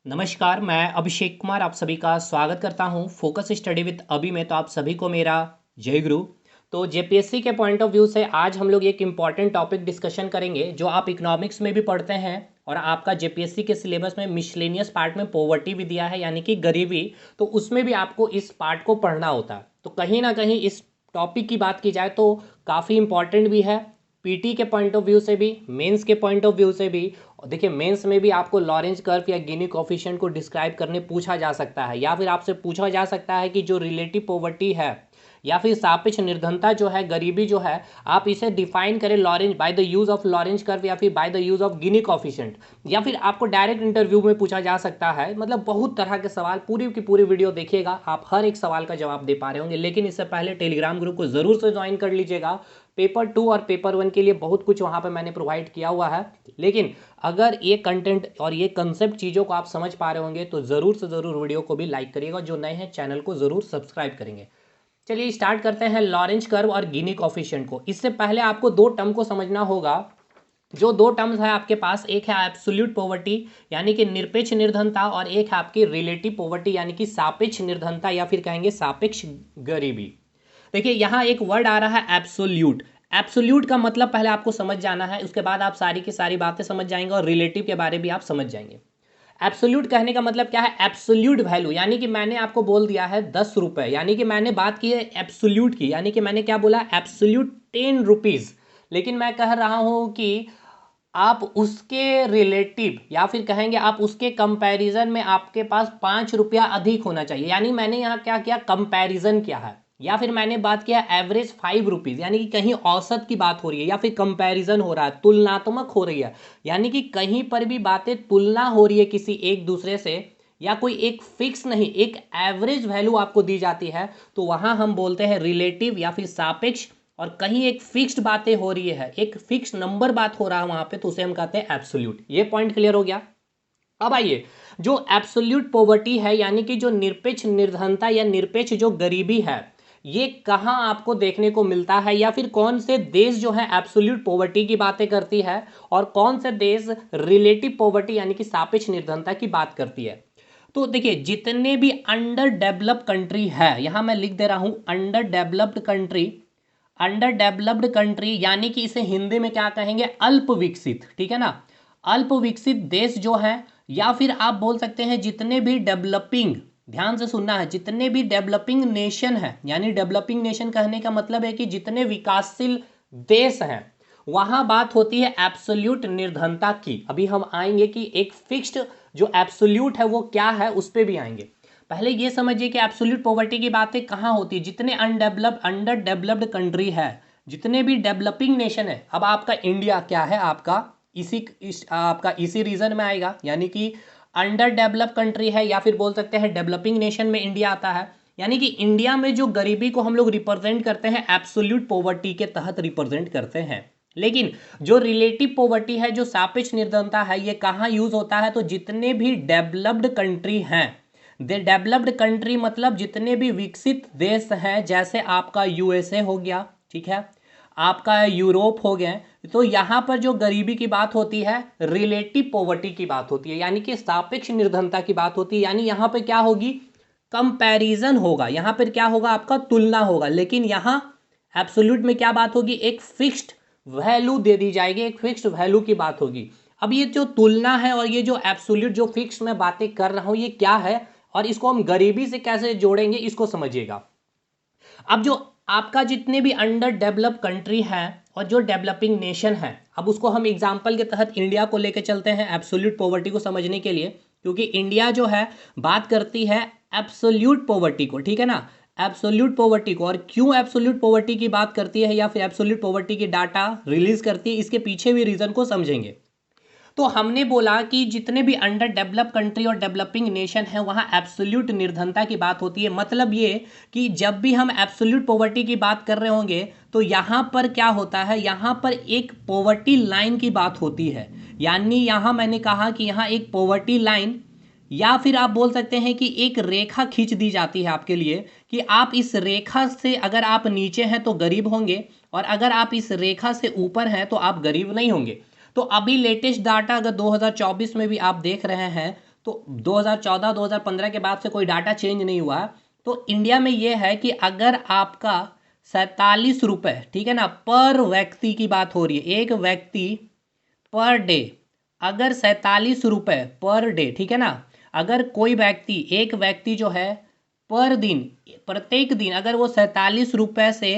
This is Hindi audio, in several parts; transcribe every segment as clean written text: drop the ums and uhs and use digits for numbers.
नमस्कार, मैं अभिषेक कुमार आप सभी का स्वागत करता हूं फोकस स्टडी विद अभी में। तो आप सभी को मेरा जय गुरु। तो जेपीएससी के पॉइंट ऑफ व्यू से आज हम लोग एक इम्पॉर्टेंट टॉपिक डिस्कशन करेंगे जो आप इकोनॉमिक्स में भी पढ़ते हैं और आपका जेपीएससी के सिलेबस में मिसलेनियस पार्ट में पॉवर्टी भी दिया है, यानी कि गरीबी। तो उसमें भी आपको इस पार्ट को पढ़ना होता है। तो कहीं ना कहीं इस टॉपिक की बात की जाए तो काफ़ी इंपॉर्टेंट भी है, पीटी के पॉइंट ऑफ व्यू से भी, मेंस के पॉइंट ऑफ व्यू से भी। और देखिए, मेंस में भी आपको लॉरेंज कर्व या गिनी कोफिशिएंट को डिस्क्राइब करने पूछा जा सकता है, या फिर आपसे पूछा जा सकता है कि जो रिलेटिव पॉवर्टी है या फिर सापेक्ष निर्धनता जो है, गरीबी जो है, आप इसे डिफाइन करें Lorenz by the use of Lorenz curve या फिर by the use of Gini coefficient, या फिर आपको डायरेक्ट इंटरव्यू में पूछा जा सकता है। मतलब बहुत तरह के सवाल, पूरी की पूरी वीडियो देखिएगा, आप हर एक सवाल का जवाब दे पा रहे होंगे। लेकिन इससे पहले टेलीग्राम ग्रुप को जरूर से ज्वाइन कर लीजिएगा। पेपर 2 और पेपर 1 के लिए बहुत कुछ वहाँ पे मैंने प्रोवाइड किया हुआ है। लेकिन अगर ये कंटेंट और ये कंसेप्ट चीज़ों को आप समझ पा रहे होंगे तो ज़रूर से ज़रूर वीडियो को भी लाइक करिएगा। जो नए हैं चैनल को ज़रूर सब्सक्राइब करेंगे। चलिए स्टार्ट करते हैं लॉरेंज कर्व और गिनी कोफिशिएंट को। इससे पहले आपको दो टर्म को समझना होगा। जो दो टर्म्स है आपके पास, एक है एब्सोल्यूट पॉवर्टी यानी कि निरपेक्ष निर्धनता, और एक है आपकी रिलेटिव पॉवर्टी यानी कि सापेक्ष निर्धनता या फिर कहेंगे सापेक्ष गरीबी। देखिए, यहाँ एक वर्ड आ रहा है एब्सोल्यूट। एब्सोल्यूट का मतलब पहले आपको समझ जाना है, उसके बाद आप सारी की सारी बातें समझ जाएंगे और रिलेटिव के बारे भी आप समझ जाएंगे। एब्सोल्यूट कहने का मतलब क्या है? एब्सोल्यूट वैल्यू, यानी कि मैंने आपको बोल दिया है 10 रुपये, यानी कि मैंने बात की है एब्सोल्यूट की, यानी कि मैंने क्या बोला? Absolute 10 rupees. लेकिन मैं कह रहा हूँ कि आप उसके रिलेटिव या फिर कहेंगे आप उसके कंपैरिजन में आपके पास 5 रुपया अधिक होना चाहिए। यानी मैंने यहाँ क्या किया? कंपैरिजन किया है। या फिर मैंने बात किया एवरेज 5 रुपीज़, यानी कि कहीं औसत की बात हो रही है या फिर कंपैरिजन हो रहा है, तुलनात्मक हो रही है, यानी कि कहीं पर भी बातें तुलना हो रही है किसी एक दूसरे से, या कोई एक फिक्स नहीं, एक एवरेज वैल्यू आपको दी जाती है, तो वहां हम बोलते हैं रिलेटिव या फिर सापेक्ष। और कहीं एक फिक्स्ड बातें हो रही है, एक फिक्स नंबर बात हो रहा है वहां पे, तो उसे हम कहते हैं एब्सोल्यूट। ये पॉइंट क्लियर हो गया। अब आइए, जो एब्सोल्यूट पॉवर्टी है यानी कि जो निरपेक्ष निर्धनता या निरपेक्ष जो गरीबी है, ये कहाँ आपको देखने को मिलता है, या फिर कौन से देश जो है एब्सोल्यूट पॉवर्टी की बातें करती है और कौन से देश रिलेटिव पॉवर्टी यानी कि सापेक्ष निर्धनता की बात करती है। तो देखिए, जितने भी अंडर डेवलप्ड कंट्री है, यहां मैं लिख दे रहा हूं under developed country. Under developed country यानी कि इसे हिंदी में क्या कहेंगे? अल्प विकसित, ठीक है ना? अल्प विकसित देश जो है, या फिर आप बोल सकते हैं जितने भी डेवलपिंग, ध्यान से सुनना है, जितने भी डेवलपिंग नेशन है, यानी डेवलपिंग नेशन कहने का मतलब है कि जितने विकासशील देश हैं, वहां बात होती है एब्सोल्यूट निर्धनता की। अभी हम आएंगे कि एक फिक्स्ड जो एब्सोल्यूट है वो क्या है, उस पर भी आएंगे। पहले ये समझिए कि एब्सोल्यूट पॉवर्टी की बातें कहाँ होती है? जितने अनडेवलप्ड अंडर डेवलप्ड कंट्री है, जितने भी डेवलपिंग नेशन है। अब आपका इंडिया क्या है? आपका आपका इसी रीजन में आएगा, यानी कि अंडर डेवलप कंट्री है, या फिर बोल सकते हैं डेवलपिंग नेशन में इंडिया आता है। यानी कि इंडिया में जो गरीबी को हम लोग रिप्रेजेंट करते हैं एब्सोल्यूट पॉवर्टी के तहत रिप्रेजेंट करते हैं। लेकिन जो रिलेटिव पॉवर्टी है, जो सापेक्ष निर्धनता है, ये कहाँ यूज होता है? तो जितने भी डेवलप्ड कंट्री हैं, डेवलप्ड कंट्री मतलब जितने भी विकसित देश हैं, जैसे आपका यूएसए हो गया, ठीक है, आपका यूरोप हो गए, तो यहाँ पर जो गरीबी की बात होती है रिलेटिव पॉवर्टी की बात होती है, यानी कि सापेक्ष निर्धनता की बात होती है। यानी यहाँ पे क्या होगी? कंपैरिजन होगा, यहाँ पर क्या होगा? आपका तुलना होगा। लेकिन यहाँ एब्सोल्यूट में क्या बात होगी? एक फिक्स्ड वैल्यू दे दी जाएगी, एक फिक्स्ड वैल्यू की बात होगी। अब ये जो तुलना है और ये जो एब्सोल्यूट जो फिक्स मैं बातें कर रहा हूँ, ये क्या है और इसको हम गरीबी से कैसे जोड़ेंगे, इसको समझिएगा। अब जो आपका जितने भी अंडर डेवलप कंट्री हैं और जो डेवलपिंग नेशन है, अब उसको हम एग्जांपल के तहत इंडिया को लेकर चलते हैं एब्सोल्यूट पॉवर्टी को समझने के लिए, क्योंकि इंडिया जो है बात करती है एब्सोल्यूट पॉवर्टी को, ठीक है ना? एब्सोल्यूट पॉवर्टी को। और क्यों एब्सोल्यूट पॉवर्टी की बात करती है या फिर एब्सोल्यूट पॉवर्टी की डाटा रिलीज करती है, इसके पीछे भी रीजन को समझेंगे। तो हमने बोला कि जितने भी अंडर डेवलप कंट्री और डेवलपिंग नेशन है, वहाँ एब्सोल्यूट निर्धनता की बात होती है। मतलब ये कि जब भी हम एब्सोल्यूट पॉवर्टी की बात कर रहे होंगे तो यहाँ पर क्या होता है? यहाँ पर एक पॉवर्टी लाइन की बात होती है। यानी यहाँ मैंने कहा कि यहाँ एक पॉवर्टी लाइन, या फिर आप बोल सकते हैं कि एक रेखा खींच दी जाती है आपके लिए, कि आप इस रेखा से अगर आप नीचे हैं तो गरीब होंगे, और अगर आप इस रेखा से ऊपर हैं तो आप गरीब नहीं होंगे। तो अभी लेटेस्ट डाटा अगर 2024 में भी आप देख रहे हैं तो 2014-2015 के बाद से कोई डाटा चेंज नहीं हुआ। तो इंडिया में ये है कि अगर आपका 47 रुपये, ठीक है ना, पर व्यक्ति की बात हो रही है, एक व्यक्ति पर डे, अगर 47 रुपये पर डे, ठीक है ना, अगर कोई व्यक्ति, एक व्यक्ति जो है पर दिन, प्रत्येक दिन अगर वो 47 रुपये से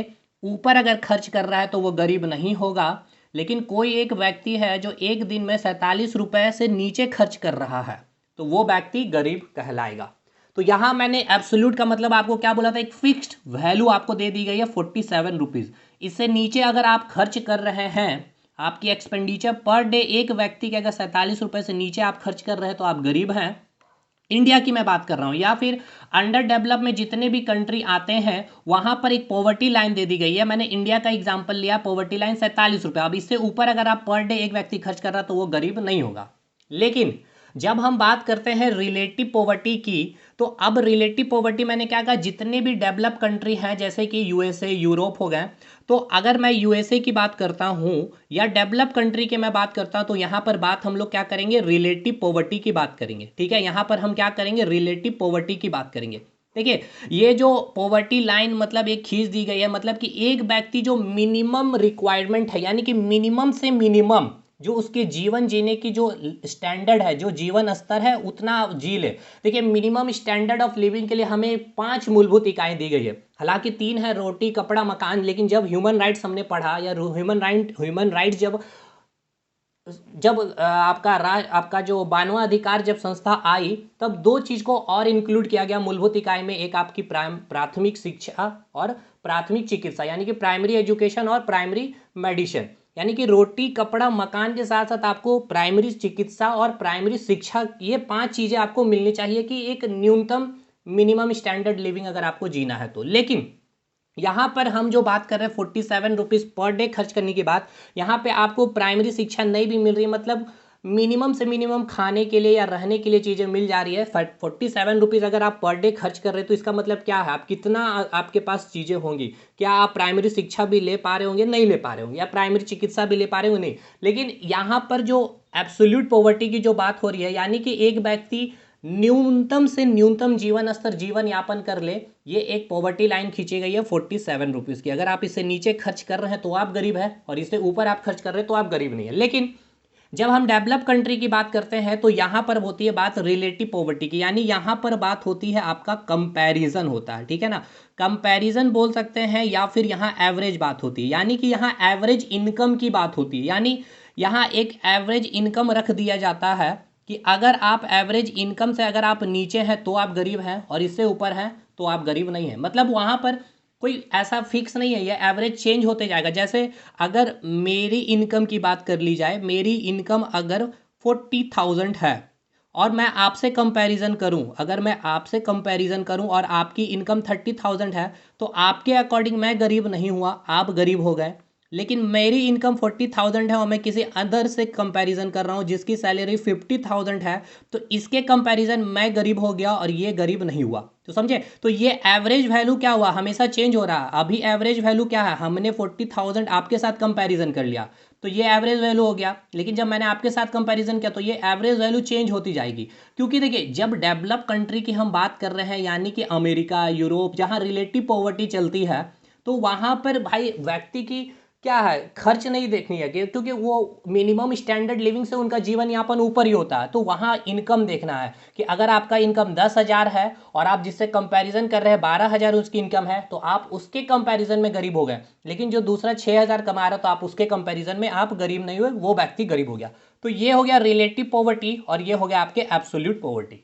ऊपर अगर खर्च कर रहा है तो वो गरीब नहीं होगा। लेकिन कोई एक व्यक्ति है जो एक दिन में 47 रुपये से नीचे खर्च कर रहा है तो वो व्यक्ति गरीब कहलाएगा। तो यहाँ मैंने एब्सोल्यूट का मतलब आपको क्या बोला था, एक फिक्स्ड वैल्यू आपको दे दी गई है 47 रुपीज़। इससे नीचे अगर आप खर्च कर रहे हैं, आपकी एक्सपेंडिचर पर डे एक व्यक्ति के अगर 47 रुपये से नीचे आप खर्च कर रहे हैं तो आप गरीब हैं। इंडिया की मैं बात कर रहा हूँ, या फिर अंडर डेवलप में जितने भी कंट्री आते हैं वहाँ पर एक पॉवर्टी लाइन दे दी गई है। मैंने इंडिया का एग्जांपल लिया, पॉवर्टी लाइन 47 रुपये। अब इससे ऊपर अगर आप पर डे एक व्यक्ति खर्च कर रहा है तो वो गरीब नहीं होगा। लेकिन जब हम बात करते हैं रिलेटिव पॉवर्टी की, तो अब रिलेटिव पॉवर्टी मैंने क्या कहा, जितने भी डेवलप कंट्री हैं जैसे कि यूएसए, यूरोप हो गए, तो अगर मैं यूएसए की बात करता हूँ या डेवलप कंट्री की मैं बात करता हूँ तो यहाँ पर बात हम लोग क्या करेंगे, रिलेटिव पॉवर्टी की बात करेंगे। ठीक है, यहाँ पर हम क्या करेंगे, रिलेटिव पॉवर्टी की बात करेंगे। देखिए, ये जो पॉवर्टी लाइन मतलब एक खींच दी गई है, मतलब कि एक व्यक्ति जो मिनिमम रिक्वायरमेंट है, यानी कि मिनिमम से मिनिमम जो उसके जीवन जीने की जो स्टैंडर्ड है, जो जीवन स्तर है, उतना जी ले। देखिए, मिनिमम स्टैंडर्ड ऑफ लिविंग के लिए हमें 5 मूलभूत इकाइयाँ दी गई है, हालांकि 3 है, रोटी, कपड़ा, मकान। लेकिन जब ह्यूमन राइट्स हमने पढ़ा या ह्यूमन राइट्स जब जब आपका जो 92वां अधिकार जब संस्था आई, तब 2 चीज़ को और इंक्लूड किया गया मूलभूत इकाई में। एक आपकी प्राथमिक शिक्षा और प्राथमिक चिकित्सा, यानी कि प्राइमरी एजुकेशन और प्राइमरी मेडिसिन, यानी कि रोटी, कपड़ा, मकान के साथ साथ आपको प्राइमरी चिकित्सा और प्राइमरी शिक्षा, ये 5 चीज़ें आपको मिलनी चाहिए कि एक न्यूनतम मिनिमम स्टैंडर्ड लिविंग अगर आपको जीना है तो। लेकिन यहाँ पर हम जो बात कर रहे हैं 47 रुपीज़ पर डे खर्च करने की बात, यहाँ पे आपको प्राइमरी शिक्षा नहीं भी मिल रही, मतलब मिनिमम से मिनिमम खाने के लिए या रहने के लिए चीज़ें मिल जा रही है। 47 रुपीज़ अगर आप पर डे खर्च कर रहे हैं तो इसका मतलब क्या है, आप कितना आपके पास चीज़ें होंगी, क्या आप प्राइमरी शिक्षा भी ले पा रहे होंगे, नहीं ले पा रहे होंगे, या प्राइमरी चिकित्सा भी ले पा रहे होंगे, नहीं। लेकिन यहाँ पर जो एब्सोल्यूट पॉवर्टी की जो बात हो रही है, यानी कि एक व्यक्ति न्यूनतम से न्यूनतम जीवन स्तर, जीवन यापन कर ले, ये एक पॉवर्टी लाइन खींची गई है 47 रुपीज़ की। अगर आप इससे नीचे खर्च कर रहे हैं तो आप गरीब है, और इससे ऊपर आप खर्च कर रहे हैं तो आप गरीब नहीं है। लेकिन जब हम डेवलप कंट्री की बात करते हैं तो यहाँ पर होती है बात रिलेटिव पॉवर्टी की, यानी यहाँ पर बात होती है आपका कंपैरिजन होता है, ठीक है ना, कंपैरिजन बोल सकते हैं, या फिर यहाँ एवरेज बात होती है, यानी कि यहाँ एवरेज इनकम की बात होती है। यानी यहाँ एक एवरेज इनकम रख दिया जाता है कि अगर आप एवरेज इनकम से अगर आप नीचे हैं तो आप गरीब हैं, और इससे ऊपर हैं तो आप गरीब नहीं हैं। मतलब वहाँ पर कोई ऐसा फिक्स नहीं है, ये एवरेज चेंज होते जाएगा। जैसे अगर मेरी इनकम की बात कर ली जाए, मेरी इनकम अगर 40,000 है और मैं आपसे कंपैरिजन करूं, अगर मैं आपसे कंपैरिजन करूं और आपकी इनकम 30,000 है, तो आपके अकॉर्डिंग मैं गरीब नहीं हुआ, आप गरीब हो गए। लेकिन मेरी इनकम 40,000 है और मैं किसी अदर से कंपैरिजन कर रहा हूँ जिसकी सैलरी 50,000 है, तो इसके कंपैरिजन मैं गरीब हो गया और ये गरीब नहीं हुआ। तो समझे, तो ये एवरेज वैल्यू क्या हुआ, हमेशा चेंज हो रहा है। अभी एवरेज वैल्यू क्या है, हमने 40,000 आपके साथ कंपैरिजन कर लिया तो ये एवरेज वैल्यू हो गया। लेकिन जब मैंने आपके साथ कंपैरिजन किया तो ये एवरेज वैल्यू चेंज होती जाएगी। क्योंकि देखिए, जब डेवलप कंट्री की हम बात कर रहे हैं, यानी कि अमेरिका, यूरोप, जहाँ रिलेटिव पॉवर्टी चलती है, तो वहाँ पर भाई व्यक्ति की क्या है, खर्च नहीं देखनी है, क्योंकि वो मिनिमम स्टैंडर्ड लिविंग से उनका जीवन यापन ऊपर ही होता है। तो वहाँ इनकम देखना है कि अगर आपका इनकम 10,000 है और आप जिससे कंपैरिजन कर रहे हैं 12,000 उसकी इनकम है, तो आप उसके कंपैरिजन में गरीब हो गए। लेकिन जो दूसरा 6,000 कमा रहा है तो आप उसके कंपैरिजन में आप गरीब नहीं हुए, वो व्यक्ति गरीब हो गया। तो ये हो गया रिलेटिव पॉवर्टी और ये हो गया आपके एब्सोल्यूट पॉवर्टी।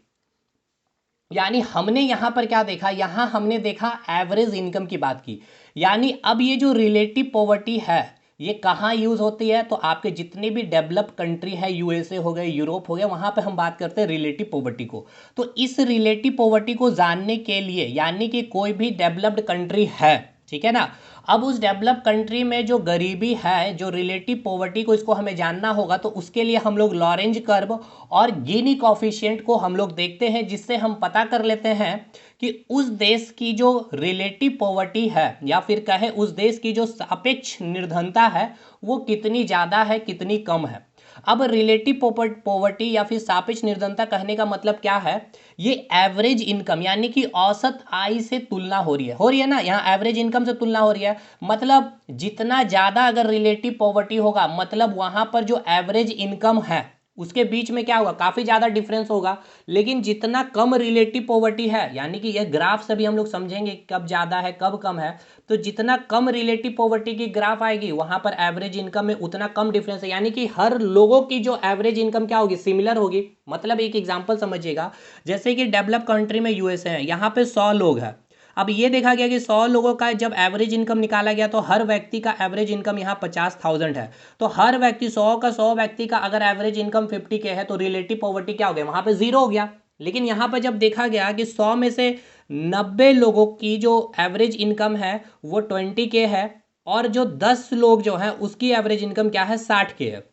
यानी हमने यहाँ पर क्या देखा, यहाँ हमने देखा एवरेज इनकम की बात की। यानी अब ये जो रिलेटिव पॉवर्टी है ये कहाँ यूज़ होती है, तो आपके जितने भी डेवलप कंट्री है, यूएसए हो गए, यूरोप हो गया, वहाँ पे हम बात करते हैं रिलेटिव पॉवर्टी को। तो इस रिलेटिव पॉवर्टी को जानने के लिए, यानी कि कोई भी डेवलप्ड कंट्री है, ठीक है ना, अब उस डेवलप कंट्री में जो गरीबी है, जो रिलेटिव पॉवर्टी को, इसको हमें जानना होगा। तो उसके लिए हम लोग लॉरेंज कर्व और गिनी कोफिशिएंट को हम लोग देखते हैं, जिससे हम पता कर लेते हैं कि उस देश की जो रिलेटिव पॉवर्टी है, या फिर कहे उस देश की जो सापेक्ष निर्धनता है, वो कितनी ज़्यादा है, कितनी कम है। अब रिलेटिव पॉवर्टी या फिर सापेक्ष निर्धनता कहने का मतलब क्या है, ये एवरेज इनकम यानी कि औसत आय से तुलना हो रही है ना, यहाँ एवरेज इनकम से तुलना हो रही है। मतलब जितना ज़्यादा अगर रिलेटिव पॉवर्टी होगा, मतलब वहाँ पर जो एवरेज इनकम है उसके बीच में क्या होगा, काफ़ी ज़्यादा डिफरेंस होगा। लेकिन जितना कम रिलेटिव पॉवर्टी है, यानी कि यह ग्राफ से भी हम लोग समझेंगे कब ज़्यादा है कब कम है, तो जितना कम रिलेटिव पॉवर्टी की ग्राफ आएगी वहाँ पर एवरेज इनकम में उतना कम डिफरेंस है, यानी कि हर लोगों की जो एवरेज इनकम क्या होगी, सिमिलर होगी। मतलब एक एग्जाम्पल समझिएगा, जैसे कि डेवलप कंट्री में यूएसए है, यहाँ पे 100 लोग हैं। अब ये देखा गया कि 100 लोगों का जब एवरेज इनकम निकाला गया तो हर व्यक्ति का एवरेज इनकम यहाँ 50,000 है। तो हर व्यक्ति 100 व्यक्ति का अगर एवरेज इनकम 50K है तो रिलेटिव पॉवर्टी क्या हो गया, वहाँ पे 0 हो गया। लेकिन यहाँ पर जब देखा गया कि 100 में से 90 लोगों की जो एवरेज इनकम है वो 20K है, और जो 10 लोग जो हैं उसकी एवरेज इनकम क्या है, 60K है।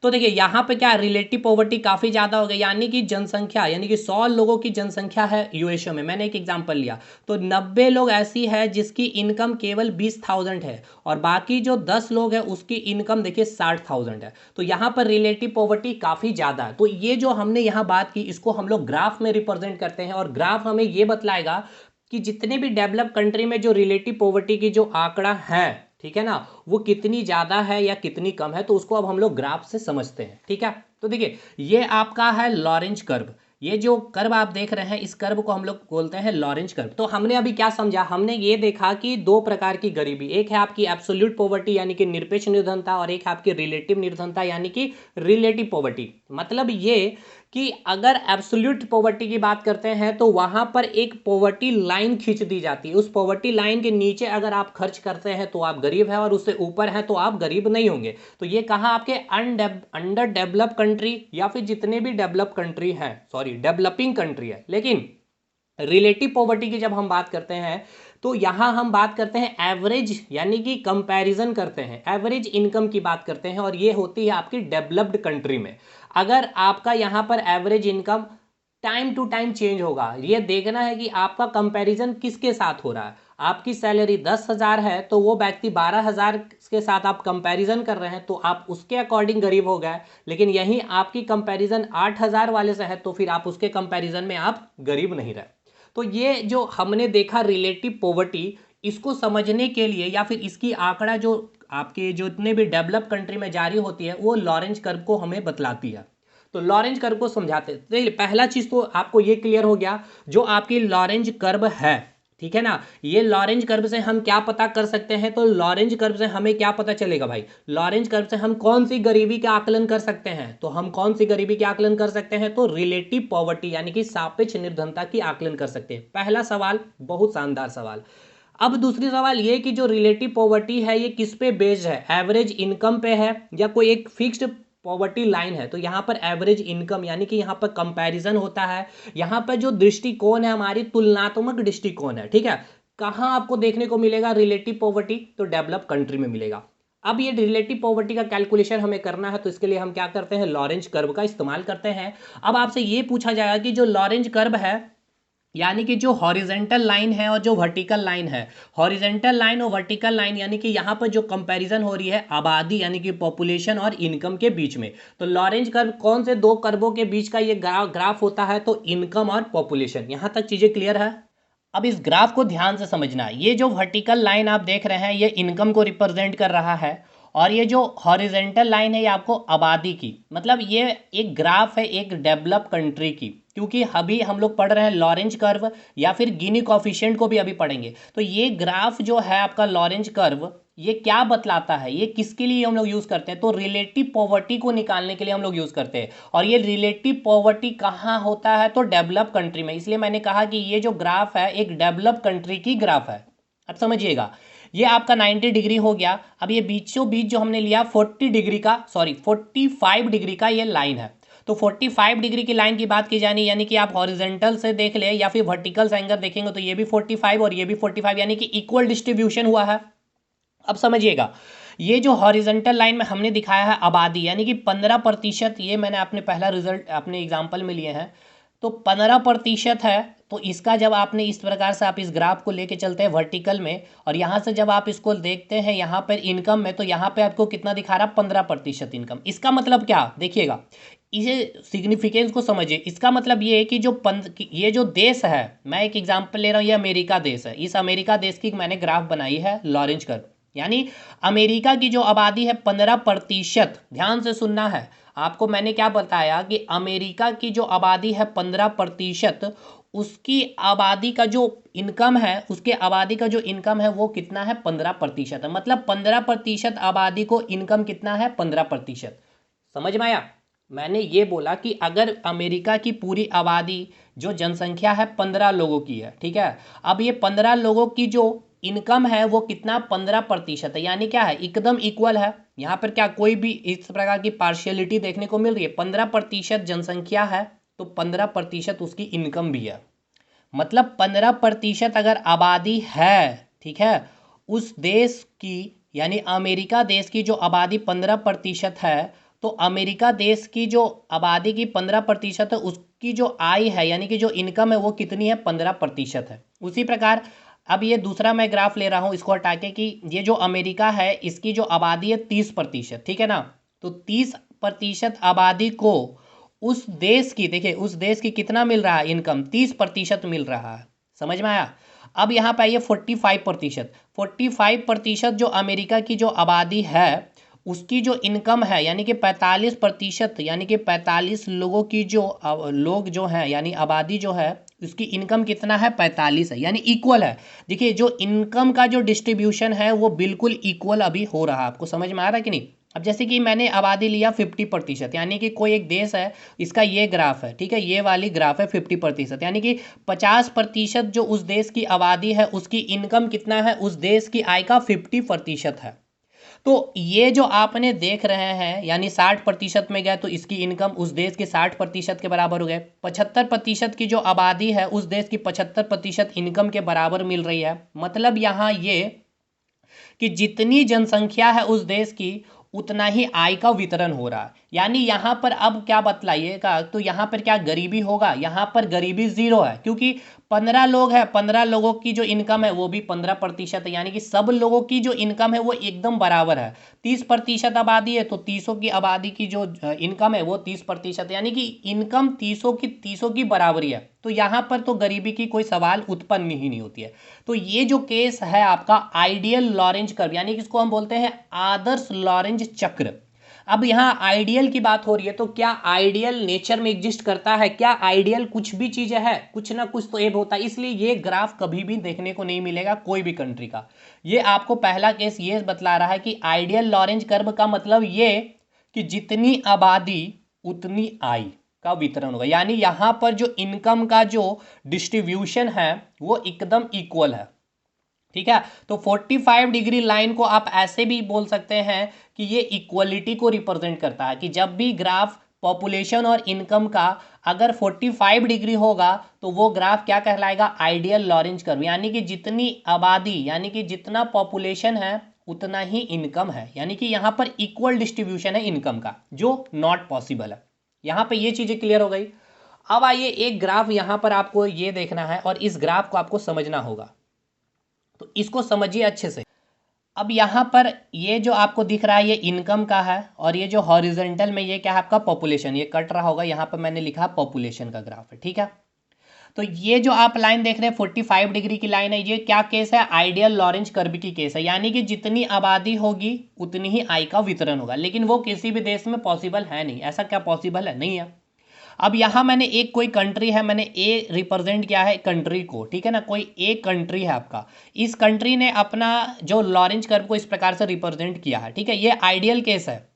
तो देखिए यहाँ पे क्या रिलेटिव पॉवर्टी काफ़ी ज़्यादा हो गई, यानी कि जनसंख्या, यानी कि 100 लोगों की जनसंख्या है यूएसए में, मैंने एक एग्जांपल लिया, तो 90 लोग ऐसी है जिसकी इनकम केवल 20,000 है, और बाकी जो 10 लोग हैं उसकी इनकम देखिए 60,000 है। तो यहाँ पर रिलेटिव पॉवर्टी काफ़ी ज़्यादा है। तो ये जो हमने यहाँ बात की इसको हम लोग ग्राफ में रिप्रेजेंट करते हैं, और ग्राफ हमें ये बतलाएगा कि जितने भी डेवलप कंट्री में जो रिलेटिव पॉवर्टी की जो आंकड़ा है, ठीक है ना, वो कितनी ज़्यादा है या कितनी कम है, तो उसको अब हम लोग ग्राफ से समझते हैं। ठीक है, तो देखिए ये आपका है लॉरेंज कर्व। ये जो कर्व आप देख रहे हैं इस कर्व को हम लोग बोलते हैं लॉरेंज कर्व। तो हमने अभी क्या समझा, हमने ये देखा कि दो प्रकार की गरीबी, एक है आपकी एब्सोल्यूट पॉवर्टी यानी कि निरपेक्ष निर्धनता, और एक है आपकी रिलेटिव निर्धनता यानी कि रिलेटिव पॉवर्टी। मतलब ये कि अगर एब्सोल्यूट पॉवर्टी की बात करते हैं तो वहां पर एक पॉवर्टी लाइन खींच दी जाती है, उस पॉवर्टी लाइन के नीचे अगर आप खर्च करते हैं तो आप गरीब हैं, और उससे ऊपर हैं तो आप गरीब नहीं होंगे। तो ये कहा आपके अंडर डेवलप कंट्री या फिर जितने भी डेवलप कंट्री हैं, सॉरी डेवलपिंग कंट्री है। लेकिन रिलेटिव पॉवर्टी की जब हम बात करते हैं तो यहां हम बात करते हैं एवरेज, यानी कि कंपैरिजन करते हैं, एवरेज इनकम की बात करते हैं, और ये होती है आपकी डेवलप्ड कंट्री में। अगर आपका यहां पर average income time to time change होगा, ये देखना है कि आपका कंपैरिजन किसके साथ हो रहा है। आपकी सैलरी 10,000 है तो वो व्यक्ति 12,000 के साथ आप कंपैरिजन कर रहे हैं तो आप उसके अकॉर्डिंग गरीब हो गए। लेकिन यहीं आपकी कंपैरिजन 8,000 वाले से है तो फिर आप उसके कंपैरिजन में आप गरीब नहीं रहे। तो ये जो हमने देखा रिलेटिव पॉवर्टी, इसको समझने के लिए या फिर इसकी आंकड़ा जो आपके जो इतने भी डेवलप कंट्री में जारी होती है वो लॉरेंज कर्व को हमें बतलाती है। तो लॉरेंज कर्व को समझाते हैं। तो पहला चीज तो आपको ये क्लियर हो गया, जो आपकी लॉरेंज कर्व है, ठीक है ना, ये लॉरेंज कर्व से हम क्या पता कर सकते हैं, तो लॉरेंज कर्व से हमें क्या पता चलेगा भाई, लॉरेंज कर्व से हम कौन सी गरीबी का आकलन कर सकते हैं, तो हम कौन सी गरीबी के आकलन कर सकते हैं, तो रिलेटिव पॉवर्टी यानी कि सापेक्ष निर्धनता की आकलन कर सकते हैं। पहला सवाल बहुत शानदार सवाल। अब दूसरी सवाल ये कि जो रिलेटिव पॉवर्टी है ये किस पे बेस्ड है, एवरेज इनकम पे है या कोई एक फिक्स्ड पॉवर्टी लाइन है। तो यहाँ पर एवरेज इनकम यानी कि यहाँ पर कंपैरिजन होता है, यहाँ पर जो दृष्टिकोण है हमारी तुलनात्मक दृष्टिकोण है। ठीक है, कहाँ आपको देखने को मिलेगा रिलेटिव पॉवर्टी, तो डेवलप कंट्री में मिलेगा। अब ये रिलेटिव पॉवर्टी का कैलकुलेशन हमें करना है तो इसके लिए हम क्या करते हैं, लॉरेंज कर्व का इस्तेमाल करते हैं। अब आपसे ये पूछा जाएगा कि जो लॉरेंज कर्व है यानी कि जो हॉरिजेंटल लाइन है और जो वर्टिकल लाइन है, हॉरिजेंटल लाइन और वर्टिकल लाइन यानी कि यहाँ पर जो कंपैरिजन हो रही है आबादी यानी कि पॉपुलेशन और इनकम के बीच में, तो लॉरेंज कर्व कौन से दो कर्वों के बीच का ये ग्राफ होता है, तो इनकम और पॉपुलेशन। यहाँ तक चीजें क्लियर है। अब इस ग्राफ को ध्यान से समझना है, ये जो वर्टिकल लाइन आप देख रहे हैं ये इनकम को रिप्रेजेंट कर रहा है, और ये जो हॉरिजेंटल लाइन है ये आपको आबादी की, मतलब ये एक ग्राफ है एक डेवलप कंट्री की, क्योंकि अभी हम लोग पढ़ रहे हैं लॉरेंज कर्व या फिर गिनी कोफिशिएंट को भी अभी पढ़ेंगे। तो ये ग्राफ जो है आपका लॉरेंज कर्व, ये क्या बतलाता है, ये किसके लिए हम लोग यूज़ करते हैं, तो रिलेटिव पॉवर्टी को निकालने के लिए हम लोग यूज़ करते हैं। और ये रिलेटिव पॉवर्टी कहाँ होता है, तो डेवलप कंट्री में। इसलिए मैंने कहा कि ये जो ग्राफ है एक डेवलप कंट्री की ग्राफ है। अब समझिएगा, ये आपका 90 डिग्री हो गया। अब ये बीचों बीच जो हमने लिया 40 डिग्री का, सॉरी 45 डिग्री का ये लाइन है। तो 45 डिग्री की लाइन की बात की जानी, यानी कि आप हॉरिजेंटल से देख ले या फिर वर्टिकल से एंगल देखेंगे तो ये भी 45 और ये भी 45, यानी कि इक्वल डिस्ट्रीब्यूशन हुआ है। अब समझिएगा, ये जो हॉरिजेंटल लाइन में हमने दिखाया है आबादी यानी कि 15%, ये मैंने अपने पहला रिजल्ट अपने एग्जाम्पल में लिए हैं, तो 15% है। तो इसका जब आपने इस प्रकार से आप इस ग्राफ को लेके चलते हैं वर्टिकल में, और यहाँ से जब आप इसको देखते हैं यहाँ पर इनकम में, तो यहाँ पे आपको कितना दिखा रहा है? 15% इनकम। इसका मतलब क्या, देखिएगा, इसे सिग्निफिकेंस को समझिए। इसका मतलब ये है कि ये जो देश है, मैं एक एग्जांपल ले रहा हूँ, ये अमेरिका देश है। इस अमेरिका देश की मैंने ग्राफ बनाई है लॉरेंज कर्व, यानी अमेरिका की जो आबादी है 15%, ध्यान से सुनना है आपको। मैंने क्या बताया कि अमेरिका की जो आबादी है 15%, उसकी आबादी का जो इनकम है, उसके आबादी का जो इनकम है वो कितना है? 15% है। मतलब 15% आबादी को इनकम कितना है? 15%। समझ में आया? मैंने ये बोला कि अगर अमेरिका की पूरी आबादी जो जनसंख्या है 15 लोगों की है, ठीक है, अब ये 15 लोगों की जो इनकम है वो कितना? 15% है। यानी क्या है? एकदम इक्वल है। यहाँ पर क्या कोई भी इस प्रकार की पार्शियलिटी देखने को मिल रही है? 15% जनसंख्या है तो 15% उसकी इनकम भी है। मतलब 15% अगर आबादी है, ठीक है, उस देश की, यानी अमेरिका देश की जो आबादी 15% है, तो अमेरिका देश की जो आबादी की 15% है, उसकी जो आय है यानी कि जो इनकम है वो कितनी है? 15% है। उसी प्रकार अब ये दूसरा मैं ग्राफ ले रहा हूँ इसको हटा के, कि ये जो अमेरिका है इसकी जो आबादी है 30%, ठीक है ना, तो 30% आबादी को उस देश की, देखिए उस देश की कितना मिल रहा है? इनकम 30% मिल रहा है। समझ में आया? अब यहाँ पे आइए 45%। 45% जो अमेरिका की जो आबादी है उसकी जो इनकम है, यानी कि 45%, यानी कि 45 लोगों की जो लोग जो हैं, यानी आबादी जो है उसकी इनकम कितना है? 45 है, यानी इक्वल है। देखिए जो इनकम का जो डिस्ट्रीब्यूशन है वो बिल्कुल इक्वल अभी हो रहा है। आपको समझ में आ रहा है कि नहीं? अब जैसे कि मैंने आबादी लिया 50%, यानी कि कोई एक देश है, इसका ये ग्राफ है, ठीक है, ये वाली ग्राफ है 50%, यानी कि 50% जो उस देश की आबादी है उसकी इनकम कितना है? उस देश की आय का 50% है। तो ये जो आपने देख रहे हैं, यानी 60% में गया तो इसकी इनकम उस देश के 60% के बराबर हो गए। 75% की जो आबादी है उस देश की 75% इनकम के बराबर मिल रही है। मतलब यहाँ ये कि जितनी जनसंख्या है उस देश की उतना ही आय का वितरण हो रहा है। यानी यहाँ पर अब क्या बतलाइएगा, तो यहाँ पर क्या गरीबी होगा? यहाँ पर गरीबी जीरो है, क्योंकि 15 लोग हैं, 15 लोगों की जो इनकम है वो भी 15% है, यानी कि सब लोगों की जो इनकम है वो एकदम बराबर है। 30% आबादी है तो 30 की आबादी की जो इनकम है वो 30%, यानी कि इनकम 30 की बराबरी है। तो यहाँ पर तो गरीबी की कोई सवाल उत्पन्न ही नहीं होती है। तो ये जो केस है आपका आइडियल लॉरेंज कर्व, यानी कि इसको हम बोलते हैं आदर्श लॉरेंज चक्र। अब यहाँ आइडियल की बात हो रही है, तो क्या आइडियल नेचर में एग्जिस्ट करता है? क्या आइडियल कुछ भी चीज़ है? कुछ ना कुछ तो एब होता है। इसलिए ये ग्राफ कभी भी देखने को नहीं मिलेगा कोई भी कंट्री का। ये आपको पहला केस ये बतला रहा है कि आइडियल लॉरेंज कर्व का मतलब ये कि जितनी आबादी उतनी आय का वितरण होगा। यानी यहाँ पर जो इनकम का जो डिस्ट्रीब्यूशन है वो एकदम इक्वल है, ठीक है। तो 45 डिग्री लाइन को आप ऐसे भी बोल सकते हैं कि ये इक्वलिटी को रिप्रेजेंट करता है, कि जब भी ग्राफ पॉपुलेशन और इनकम का अगर 45 डिग्री होगा तो वो ग्राफ क्या कहलाएगा? Ideal Lorentz curve. यानी कि जितनी आबादी, यानी कि जितना पॉपुलेशन है उतना ही इनकम है, यानी कि यहाँ पर इक्वल डिस्ट्रीब्यूशन है इनकम का, जो नॉट पॉसिबल है। यहाँ पे ये चीज़ें क्लियर हो गई। अब आइए एक ग्राफ यहाँ पर आपको ये देखना है और इस ग्राफ को आपको समझना होगा, तो इसको समझिए अच्छे से। अब यहाँ पर ये जो आपको दिख रहा है ये इनकम का है, और ये जो हॉरिजेंटल में ये क्या है? आपका पॉपुलेशन। ये कट रहा होगा, यहाँ पर मैंने लिखा पॉपुलेशन का ग्राफ है, ठीक है। तो ये जो आप लाइन देख रहे हैं 45 डिग्री की लाइन है, ये क्या केस है? आइडियल लॉरेंज कर्व की केस है। यानी कि जितनी आबादी होगी उतनी ही आय का वितरण होगा, लेकिन वो किसी भी देश में पॉसिबल है नहीं। ऐसा क्या पॉसिबल है? नहीं है। अब यहाँ मैंने एक कोई कंट्री है, मैंने ए रिप्रेजेंट किया है कंट्री को, ठीक है ना, कोई एक कंट्री है आपका। इस कंट्री ने अपना जो लॉरेंज कर्व को इस प्रकार से रिप्रेजेंट किया है, ठीक है, ये आइडियल केस है।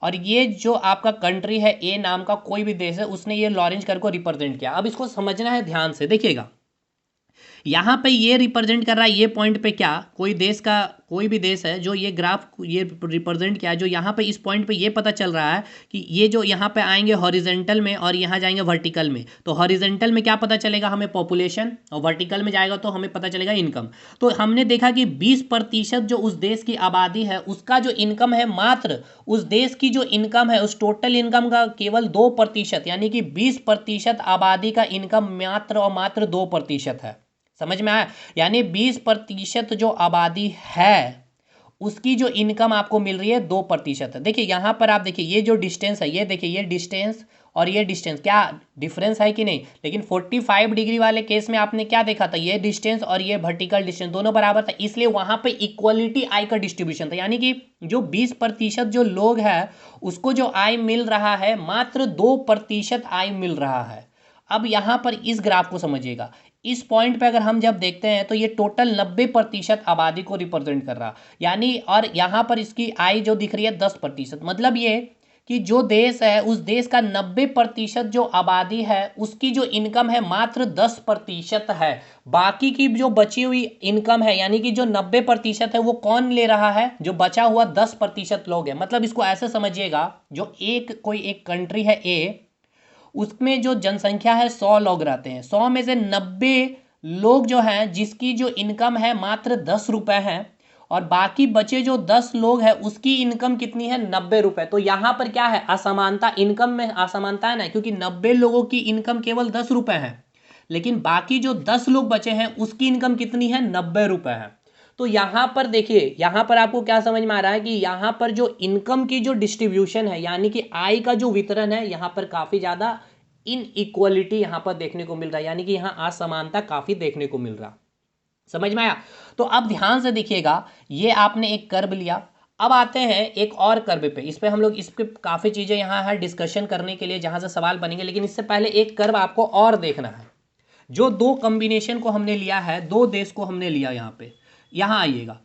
और ये जो आपका कंट्री है ए नाम का कोई भी देश है, उसने ये लॉरेंज कर्व को रिप्रेजेंट किया। अब इसको समझना है ध्यान से, देखिएगा। यहाँ पे ये रिप्रेजेंट कर रहा है, ये पॉइंट पे क्या, कोई देश का, कोई भी देश है जो ये ग्राफ ये रिप्रेजेंट किया है, जो यहाँ पे इस पॉइंट पे ये पता चल रहा है कि ये जो यहाँ पे आएंगे हॉरिजेंटल में और यहाँ जाएंगे वर्टिकल में, तो हॉरिजेंटल में क्या पता चलेगा हमें, पॉपुलेशन, और वर्टिकल में जाएगा तो हमें पता चलेगा इनकम। तो हमने देखा कि 20% जो उस देश की आबादी है उसका जो इनकम है, मात्र उस देश की जो इनकम है उस टोटल इनकम का केवल 2%, यानी कि 20% आबादी का इनकम मात्र और मात्र 2% है। समझ में आया? यानी 20% जो आबादी है उसकी जो इनकम आपको मिल रही है 2% है। देखिए यहाँ पर आप देखिए ये जो डिस्टेंस है, ये देखिए ये डिस्टेंस और ये डिस्टेंस, क्या डिफरेंस है कि नहीं? लेकिन 45 डिग्री वाले केस में आपने क्या देखा था, ये डिस्टेंस और ये वर्टिकल डिस्टेंस दोनों बराबर था, इसलिए वहां पे इक्वलिटी आय का डिस्ट्रीब्यूशन था, यानी कि जो 20% जो लोग हैं उसको जो आय मिल रहा है मात्र 2% आय मिल रहा है। अब यहाँ पर इस ग्राफ को समझिएगा, इस पॉइंट पे अगर हम जब देखते हैं तो ये टोटल 90% आबादी को रिप्रेजेंट कर रहा, यानी, और यहाँ पर इसकी आय जो दिख रही है 10%, मतलब ये कि जो देश है उस देश का 90% जो आबादी है उसकी जो इनकम है मात्र 10% है। बाकी की जो बची हुई इनकम है, यानी कि जो 90% है वो कौन ले रहा है, जो बचा हुआ 10% लोग हैं। मतलब इसको ऐसे समझिएगा, जो कोई एक कंट्री है ए, उसमें जो जनसंख्या है 100 लोग रहते हैं, 100 में से 90 लोग जो हैं जिसकी जो इनकम है मात्र 10 रुपए है, और बाकी बचे जो 10 लोग हैं उसकी इनकम कितनी है, 90 रुपए। तो यहाँ पर क्या है, असमानता, इनकम में असमानता है ना, क्योंकि 90 लोगों की इनकम केवल 10 रुपए है, लेकिन बाकी जो 10 लोग बचे हैं उसकी इनकम कितनी है, 90 रुपए है। तो यहाँ पर देखिए, यहाँ पर आपको क्या समझ में आ रहा है कि यहाँ पर जो इनकम की जो डिस्ट्रीब्यूशन है, यानी कि आय का जो वितरण है, यहाँ पर काफ़ी ज़्यादा इनइक्वालिटी यहाँ पर देखने को मिल रहा है, यानी कि यहाँ असमानता काफ़ी देखने को मिल रहा। समझ में आया? तो अब ध्यान से देखिएगा, ये आपने एक कर्व लिया, अब आते हैं एक और कर्व पे, इस पे हम लोग, इस पे काफ़ी चीज़ें यहाँ है डिस्कशन करने के लिए जहाँ से सवाल बनेंगे, लेकिन इससे पहले एक कर्व आपको और देखना है। जो दो कॉम्बिनेशन को हमने लिया है, दो देश को हमने लिया, यहाँ पे, यहाँ आइएगा,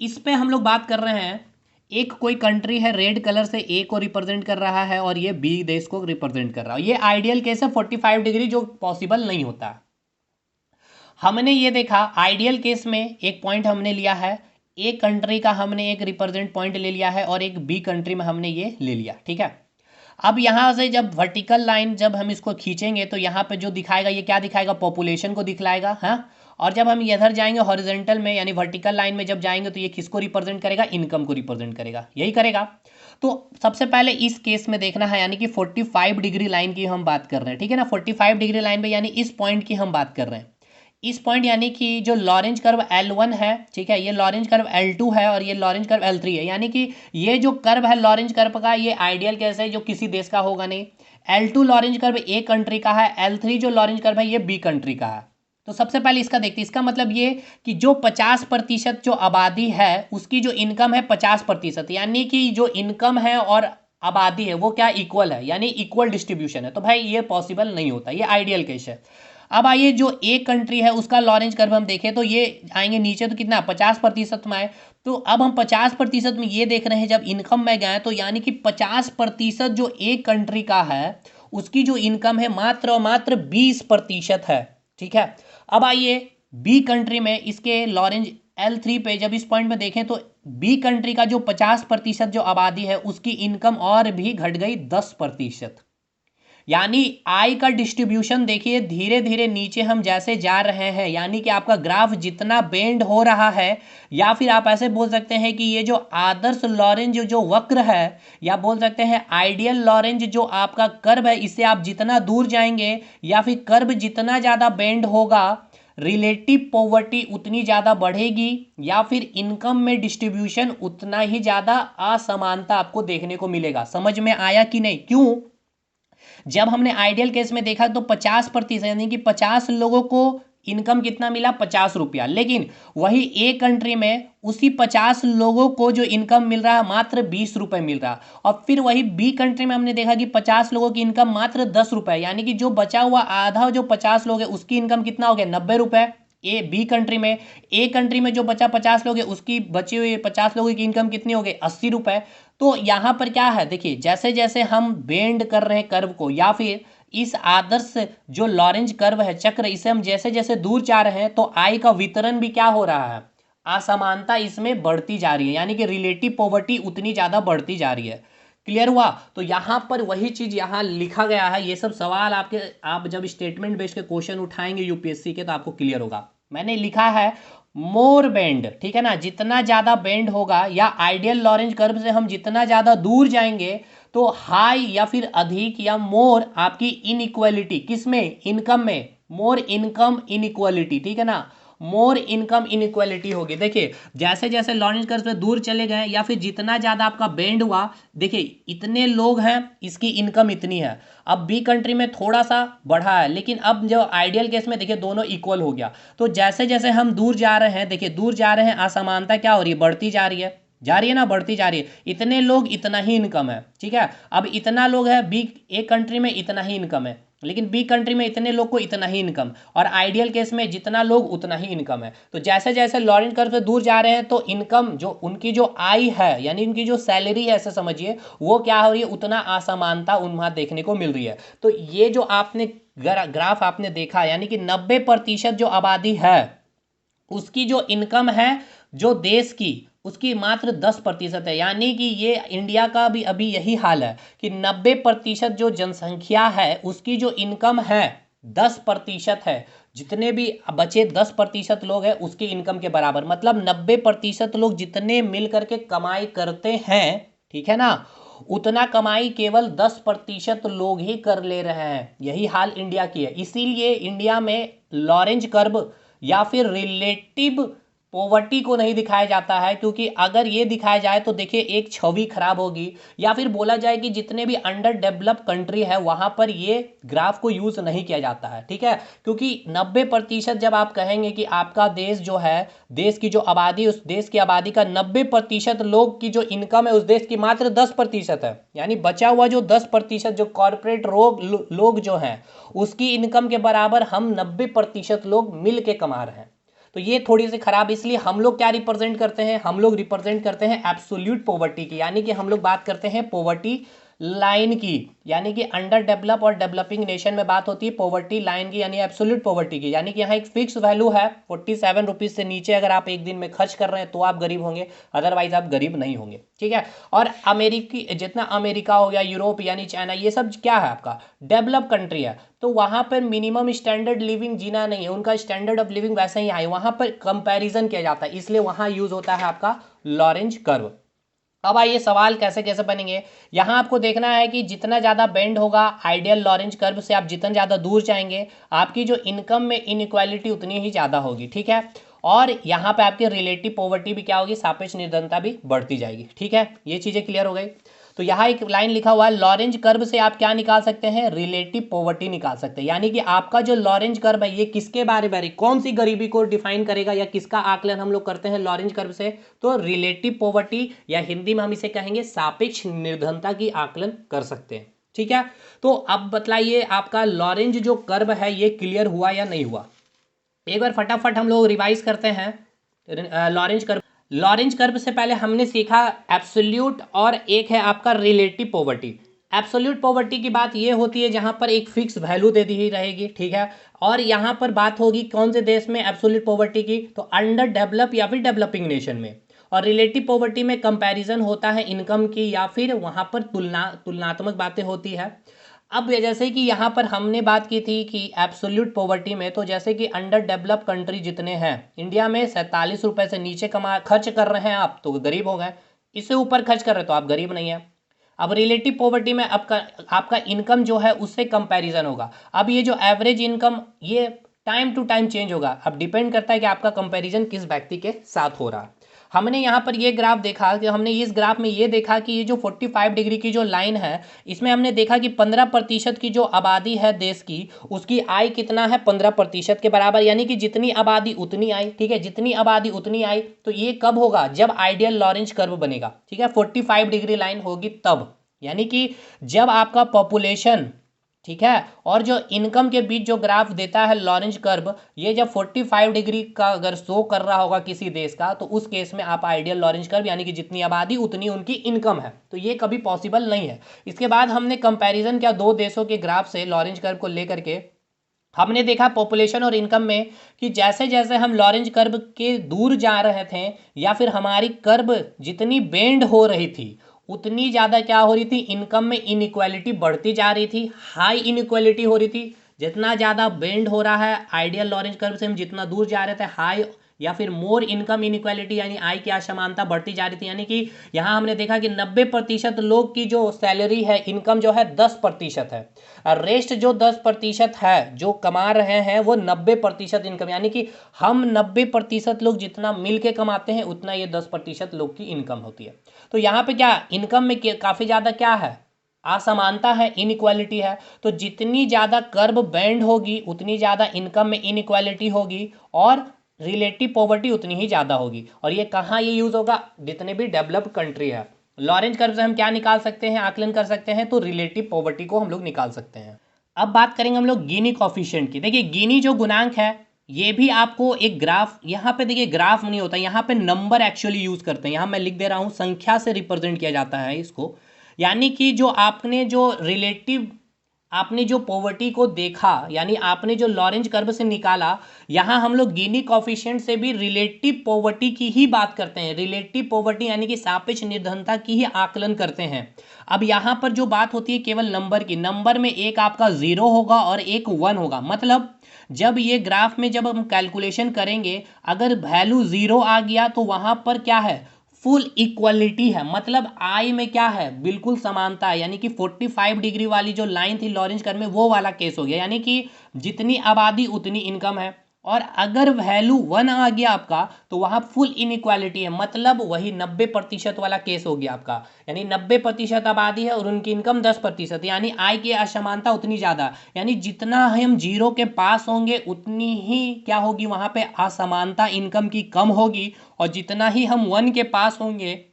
इस पे हम लोग बात कर रहे हैं, एक कोई कंट्री है रेड कलर से ए को रिप्रेजेंट कर रहा है और ये बी देश को रिप्रेजेंट कर रहा है। ये आइडियल केस है 45 डिग्री, जो पॉसिबल नहीं होता। हमने ये देखा आइडियल केस में एक पॉइंट हमने लिया है, ए कंट्री का हमने एक रिप्रेजेंट पॉइंट ले लिया है और एक बी कंट्री में हमने ये ले लिया, ठीक है। अब यहाँ से जब वर्टिकल लाइन जब हम इसको खींचेंगे तो यहाँ पे जो दिखाएगा, ये क्या दिखाएगा, पॉपुलेशन को दिखलाएगा, हाँ। और जब हम इधर जाएंगे हॉरिजॉन्टल में, यानी वर्टिकल लाइन में जब जाएंगे तो ये किसको रिप्रेजेंट करेगा, इनकम को रिप्रेजेंट करेगा, यही करेगा। तो सबसे पहले इस केस में देखना है, यानी कि 45 डिग्री लाइन की हम बात कर रहे हैं, ठीक है ना, 45 डिग्री लाइन में, यानी इस पॉइंट की हम बात कर रहे हैं। इस पॉइंट यानी कि जो लॉरेंज कर्व L1 है, ठीक है, ये लॉरेंज कर्व L2 है और ये लॉरेंज कर्व L3 है, यानी कि ये जो कर्व है लॉरेंज कर्व का, ये आइडियल केस है जो किसी देश का होगा नहीं। L2 Lorentz curve a country का है, L3 जो लॉरेंज कर्व है ये बी कंट्री का है। तो सबसे पहले इसका देखते हैं, इसका मतलब ये कि जो 50% जो आबादी है उसकी जो इनकम है 50%, यानी कि जो इनकम है और आबादी है वो क्या, इक्वल है, यानी इक्वल डिस्ट्रीब्यूशन है। तो भाई ये पॉसिबल नहीं होता, ये आइडियल केस है। अब आइए जो ए कंट्री है उसका लॉरेंज कर्व हम देखें तो ये आएंगे नीचे, तो कितना 50% में आए। तो अब हम 50% में ये देख रहे हैं, जब इनकम में गए तो यानी कि 50% जो ए कंट्री का है उसकी जो इनकम है मात्र और मात्र 20% है, ठीक है। अब आइए बी कंट्री में, इसके लॉरेंज L3 पे जब इस पॉइंट में देखें तो बी कंट्री का जो 50% जो आबादी है उसकी इनकम और भी घट गई 10%, यानी आय का डिस्ट्रीब्यूशन देखिए धीरे धीरे नीचे हम जैसे जा रहे हैं, यानी कि आपका ग्राफ जितना बेंड हो रहा है, या फिर आप ऐसे बोल सकते हैं कि ये जो आदर्श लॉरेंज जो वक्र है, या बोल सकते हैं आइडियल लॉरेंज जो आपका कर्व है, इससे आप जितना दूर जाएंगे या फिर कर्व जितना ज़्यादा बेंड होगा, रिलेटिव पॉवर्टी उतनी ज़्यादा बढ़ेगी, या फिर इनकम में डिस्ट्रीब्यूशन उतना ही ज़्यादा असमानता आपको देखने को मिलेगा। समझ में आया कि नहीं? क्यों? जब हमने आइडियल केस में देखा तो 50%, यानी कि 50 लोगों को इनकम कितना मिला, 50 रुपया, लेकिन वही ए कंट्री में उसी 50 लोगों को जो इनकम मिल रहा है मात्र 20 रुपए मिल रहा। और फिर वही बी कंट्री में हमने देखा कि 50 लोगों की इनकम मात्र 10 रुपए, यानी कि जो बचा हुआ आधा जो 50 लोग है उसकी इनकम कितना हो गया, 90 रुपए। बी कंट्री में, ए कंट्री में जो बचा 50 लोग है उसकी बची हुई 50 लोगों की इनकम कितनी हो गई, 80 रुपए। तो यहाँ पर क्या है देखिए, जैसे जैसे हम बेंड कर रहे हैं कर्व को, या फिर इस आदर्श जो लॉरेंज कर्व है, चक्र, इसे हम जैसे जैसे दूर जा रहे हैं तो आय का वितरण भी क्या हो रहा है, असमानता इसमें बढ़ती जा रही है, यानी कि रिलेटिव पॉवर्टी उतनी ज़्यादा बढ़ती जा रही है। क्लियर हुआ? तो यहाँ पर वही चीज़ यहाँ लिखा गया है। ये सब सवाल आपके, आप जब स्टेटमेंट बेस्ड के क्वेश्चन उठाएंगे यूपीएससी के तो आपको क्लियर होगा। मैंने लिखा है मोर बेंड, ठीक है ना, जितना ज़्यादा बेंड होगा या आइडियल लॉरेंज कर्व से हम जितना ज़्यादा दूर जाएंगे तो हाई या फिर अधिक या मोर आपकी इनइक्वालिटी, किस में, इनकम में, मोर इनकम इनइक्वालिटी, ठीक है ना, मोर इनकम इनइक्वालिटी होगी। देखिए जैसे जैसे लॉरेंज कर्व से दूर चले गए या फिर जितना ज़्यादा आपका बेंड हुआ, देखिए इतने लोग हैं, इसकी इनकम इतनी है। अब बी कंट्री में थोड़ा सा बढ़ा है, लेकिन अब जो आइडियल केस में देखिए दोनों इक्वल हो गया। तो जैसे जैसे हम दूर जा रहे हैं, देखिए दूर जा रहे हैं, असमानता क्या हो रही है, बढ़ती जा रही है, जा रही है ना, बढ़ती जा रही है। इतने लोग इतना ही इनकम है, ठीक है। अब इतना लोग है बी, एक कंट्री में इतना ही इनकम है, लेकिन बी कंट्री में इतने लोग को इतना ही इनकम, और आइडियल केस में जितना लोग उतना ही इनकम है। तो जैसे जैसे लॉरेंज कर्व से दूर जा रहे हैं तो इनकम जो उनकी जो आय है, यानी उनकी जो सैलरी है, ऐसे समझिए, वो क्या हो रही है, उतना असमानता उन्हें देखने को मिल रही है। तो ये जो आपने ग्राफ आपने देखा, यानी कि 90% जो आबादी है उसकी जो इनकम है जो देश की, उसकी मात्र 10% है। यानी कि ये इंडिया का भी अभी यही हाल है कि 90% जो जनसंख्या है उसकी जो इनकम है 10% है, जितने भी बचे 10% लोग हैं उसकी इनकम के बराबर, मतलब 90% लोग जितने मिल करके कमाई करते हैं, ठीक है ना, उतना कमाई केवल 10% लोग ही कर ले रहे हैं। यही हाल इंडिया की है। इसीलिए इंडिया में लॉरेंज कर्व या फिर रिलेटिव पॉवर्टी को नहीं दिखाया जाता है, क्योंकि अगर ये दिखाया जाए तो देखिए एक छवि खराब होगी, या फिर बोला जाए कि जितने भी अंडर डेवलप कंट्री है वहां पर ये ग्राफ को यूज नहीं किया जाता है, ठीक है। क्योंकि 90% जब आप कहेंगे कि आपका देश जो है, देश की जो आबादी, उस देश की आबादी का 90% लोग की जो इनकम है उस देश की मात्र 10% है, यानी बचा हुआ जो 10% जो कॉरपोरेट लोग जो हैं उसकी इनकम के बराबर हम 90% लोग मिल के कमा रहे हैं। तो ये थोड़ी सी खराब, इसलिए हम लोग क्या रिप्रेजेंट करते हैं, हम लोग रिप्रेजेंट करते हैं एब्सोल्यूट पॉवर्टी की, यानी कि हम लोग बात करते हैं पॉवर्टी लाइन की, यानी कि अंडर डेवलप और डेवलपिंग नेशन में बात होती है पॉवर्टी लाइन की, यानी एब्सोल्यूट पॉवर्टी की, यानी कि यहाँ एक फिक्स वैल्यू है 47 रुपीज़ से नीचे अगर आप एक दिन में खर्च कर रहे हैं तो आप गरीब होंगे, अदरवाइज आप गरीब नहीं होंगे, ठीक है। और अमेरिकी, जितना अमेरिका हो गया, यूरोप यानी चाइना, ये सब क्या है आपका डेवलप कंट्री है, तो वहाँ पर मिनिमम स्टैंडर्ड लिविंग जीना नहीं है, उनका स्टैंडर्ड ऑफ लिविंग वैसे ही है, वहाँ पर कंपैरिजन किया जाता है, इसलिए वहाँ यूज होता है आपका लॉरेंज कर्व। अब आइए सवाल कैसे कैसे बनेंगे। यहाँ आपको देखना है कि जितना ज़्यादा बेंड होगा आइडियल लॉरेंज कर्व से, आप जितना ज़्यादा दूर जाएंगे आपकी जो इनकम में इनइक्वालिटी उतनी ही ज़्यादा होगी, ठीक है। और यहाँ पे आपकी रिलेटिव पॉवर्टी भी क्या होगी, सापेक्ष निर्धनता भी बढ़ती जाएगी, ठीक है। ये चीज़ें क्लियर हो गई। तो यहाँ एक लाइन लिखा हुआ है, लॉरेंज कर्व से आप क्या निकाल सकते हैं, रिलेटिव पॉवर्टी निकाल सकते हैं, यानी कि आपका जो लॉरेंज कर्व है ये किसके बारे में, कौन सी गरीबी को डिफाइन करेगा या किसका आकलन हम लोग करते हैं लॉरेंज कर्व से, तो रिलेटिव पॉवर्टी, या हिंदी में हम इसे कहेंगे सापेक्ष निर्धनता की आकलन कर सकते हैं, ठीक है। तो अब बतलाइए आपका लॉरेंज जो कर्व है ये क्लियर हुआ या नहीं हुआ। एक बार फटाफट हम लोग रिवाइज करते हैं लॉरेंज कर्व। लॉरेंज कर्व से पहले हमने सीखा एब्सोल्यूट और एक है आपका रिलेटिव पॉवर्टी। एब्सोल्यूट पॉवर्टी की बात ये होती है जहां पर एक फिक्स वैल्यू दे दी रहेगी, ठीक है। और यहां पर बात होगी कौन से देश में एब्सोल्यूट पॉवर्टी की, तो अंडर डेवलप या फिर डेवलपिंग नेशन में। और रिलेटिव पॉवर्टी में कंपैरिजन होता है इनकम की, या फिर वहां पर तुलनात्मक बातें होती है। अब जैसे कि यहाँ पर हमने बात की थी कि एब्सोल्यूट पॉवर्टी में, तो जैसे कि अंडर डेवलप कंट्री जितने हैं, इंडिया में 47 रुपये से नीचे खर्च कर रहे हैं आप तो गरीब हो गए, इससे ऊपर खर्च कर रहे तो आप गरीब नहीं है। अब रिलेटिव पॉवर्टी में आपका इनकम जो है उससे कंपैरिजन होगा। अब ये जो एवरेज इनकम ये टाइम टू टाइम चेंज होगा, अब डिपेंड करता है कि आपका कंपैरिजन किस व्यक्ति के साथ हो रहा है। हमने यहाँ पर ये ग्राफ देखा कि हमने इस ग्राफ में ये देखा कि ये जो 45 डिग्री की जो लाइन है इसमें हमने देखा कि 15% की जो आबादी है देश की उसकी आय कितना है, 15% के बराबर, यानी कि जितनी आबादी उतनी आय, ठीक है, जितनी आबादी उतनी आय। तो ये कब होगा, जब आइडियल लॉरेंज कर्व बनेगा, ठीक है, 45 डिग्री लाइन होगी तब, यानी कि जब आपका पॉपुलेशन ठीक है। और जो इनकम के बीच जो ग्राफ देता है लॉरेंज कर्व, ये जब 45 डिग्री का अगर शो कर रहा होगा किसी देश का, तो उस केस में आप आइडियल लॉरेंज कर्व, यानी कि जितनी आबादी उतनी उनकी इनकम है, तो ये कभी पॉसिबल नहीं है। इसके बाद हमने कंपैरिजन किया दो देशों के ग्राफ से लॉरेंज कर्व को लेकर के। हमने देखा पॉपुलेशन और इनकम में कि जैसे जैसे हम लॉरेंज कर्व के दूर जा रहे थे, या फिर हमारी कर्व जितनी बेंड हो रही थी, उतनी ज़्यादा क्या हो रही थी, इनकम में इनइक्वालिटी बढ़ती जा रही थी, हाई इनइक्वालिटी हो रही थी। जितना ज़्यादा बेंड हो रहा है आइडियल लॉरेंज कर्व से हम जितना दूर जा रहे थे, हाई या फिर मोर इनकम इनइक्वालिटी यानी आय की असमानता बढ़ती जा रही थी। यानी कि यहाँ हमने देखा कि 90% लोग की जो सैलरी है, इनकम जो है 10% है, और रेस्ट जो 10% है जो कमा रहे हैं वो 90% इनकम, यानी कि हम 90% लोग जितना मिल के कमाते हैं उतना ये 10% लोग की इनकम होती है। तो यहाँ पे क्या इनकम में काफ़ी ज़्यादा क्या है, असमानता है, इनइक्वालिटी है। तो जितनी ज़्यादा कर्व बैंड होगी उतनी ज़्यादा इनकम में इनइक्वालिटी होगी, और रिलेटिव पॉवर्टी उतनी ही ज़्यादा होगी। और ये कहाँ ये यूज़ होगा, जितने भी डेवलप्ड कंट्री है। लॉरेंज कर्व से हम क्या निकाल सकते हैं, आकलन कर सकते हैं, तो रिलेटिव पॉवर्टी को हम लोग निकाल सकते हैं। अब बात करेंगे हम लोग गिनी कॉफिशिएंट की। देखिए गिनी जो गुणांक है, ये भी आपको एक ग्राफ, यहाँ पे देखिए ग्राफ नहीं होता, यहाँ पे नंबर एक्चुअली यूज़ करते हैं। यहाँ मैं लिख दे रहा हूँ, संख्या से रिप्रेजेंट किया जाता है इसको। यानी कि जो आपने जो रिलेटिव, आपने जो पॉवर्टी को देखा, यानी आपने जो लॉरेंज कर्व से निकाला, यहाँ हम लोग गिनी कॉफिशिएंट से भी रिलेटिव पॉवर्टी की ही बात करते हैं। रिलेटिव पॉवर्टी यानी कि सापेक्ष निर्धनता की ही आकलन करते हैं। अब यहाँ पर जो बात होती है केवल नंबर की, नंबर में एक आपका 0 होगा और एक 1 होगा। मतलब जब ये ग्राफ में जब हम कैलकुलेशन करेंगे, अगर वैल्यू 0 आ गया तो वहाँ पर क्या है, फुल इक्वलिटी है। मतलब आई में क्या है, बिल्कुल समानता है। यानी कि 45 डिग्री वाली जो लाइन थी लॉरेंज कर्व में, वो वाला केस हो गया। यानी कि जितनी आबादी उतनी इनकम है। और अगर वैल्यू 1 आ गया आपका, तो वहाँ फुल इनइक्वालिटी है। मतलब वही 90% वाला केस हो गया आपका। यानी 90% आबादी है और उनकी इनकम 10%, यानी आय की असमानता उतनी ज़्यादा। यानी जितना हम जीरो के पास होंगे उतनी ही क्या होगी, वहाँ पे असमानता इनकम की कम होगी, और जितना ही हम 1 के पास होंगे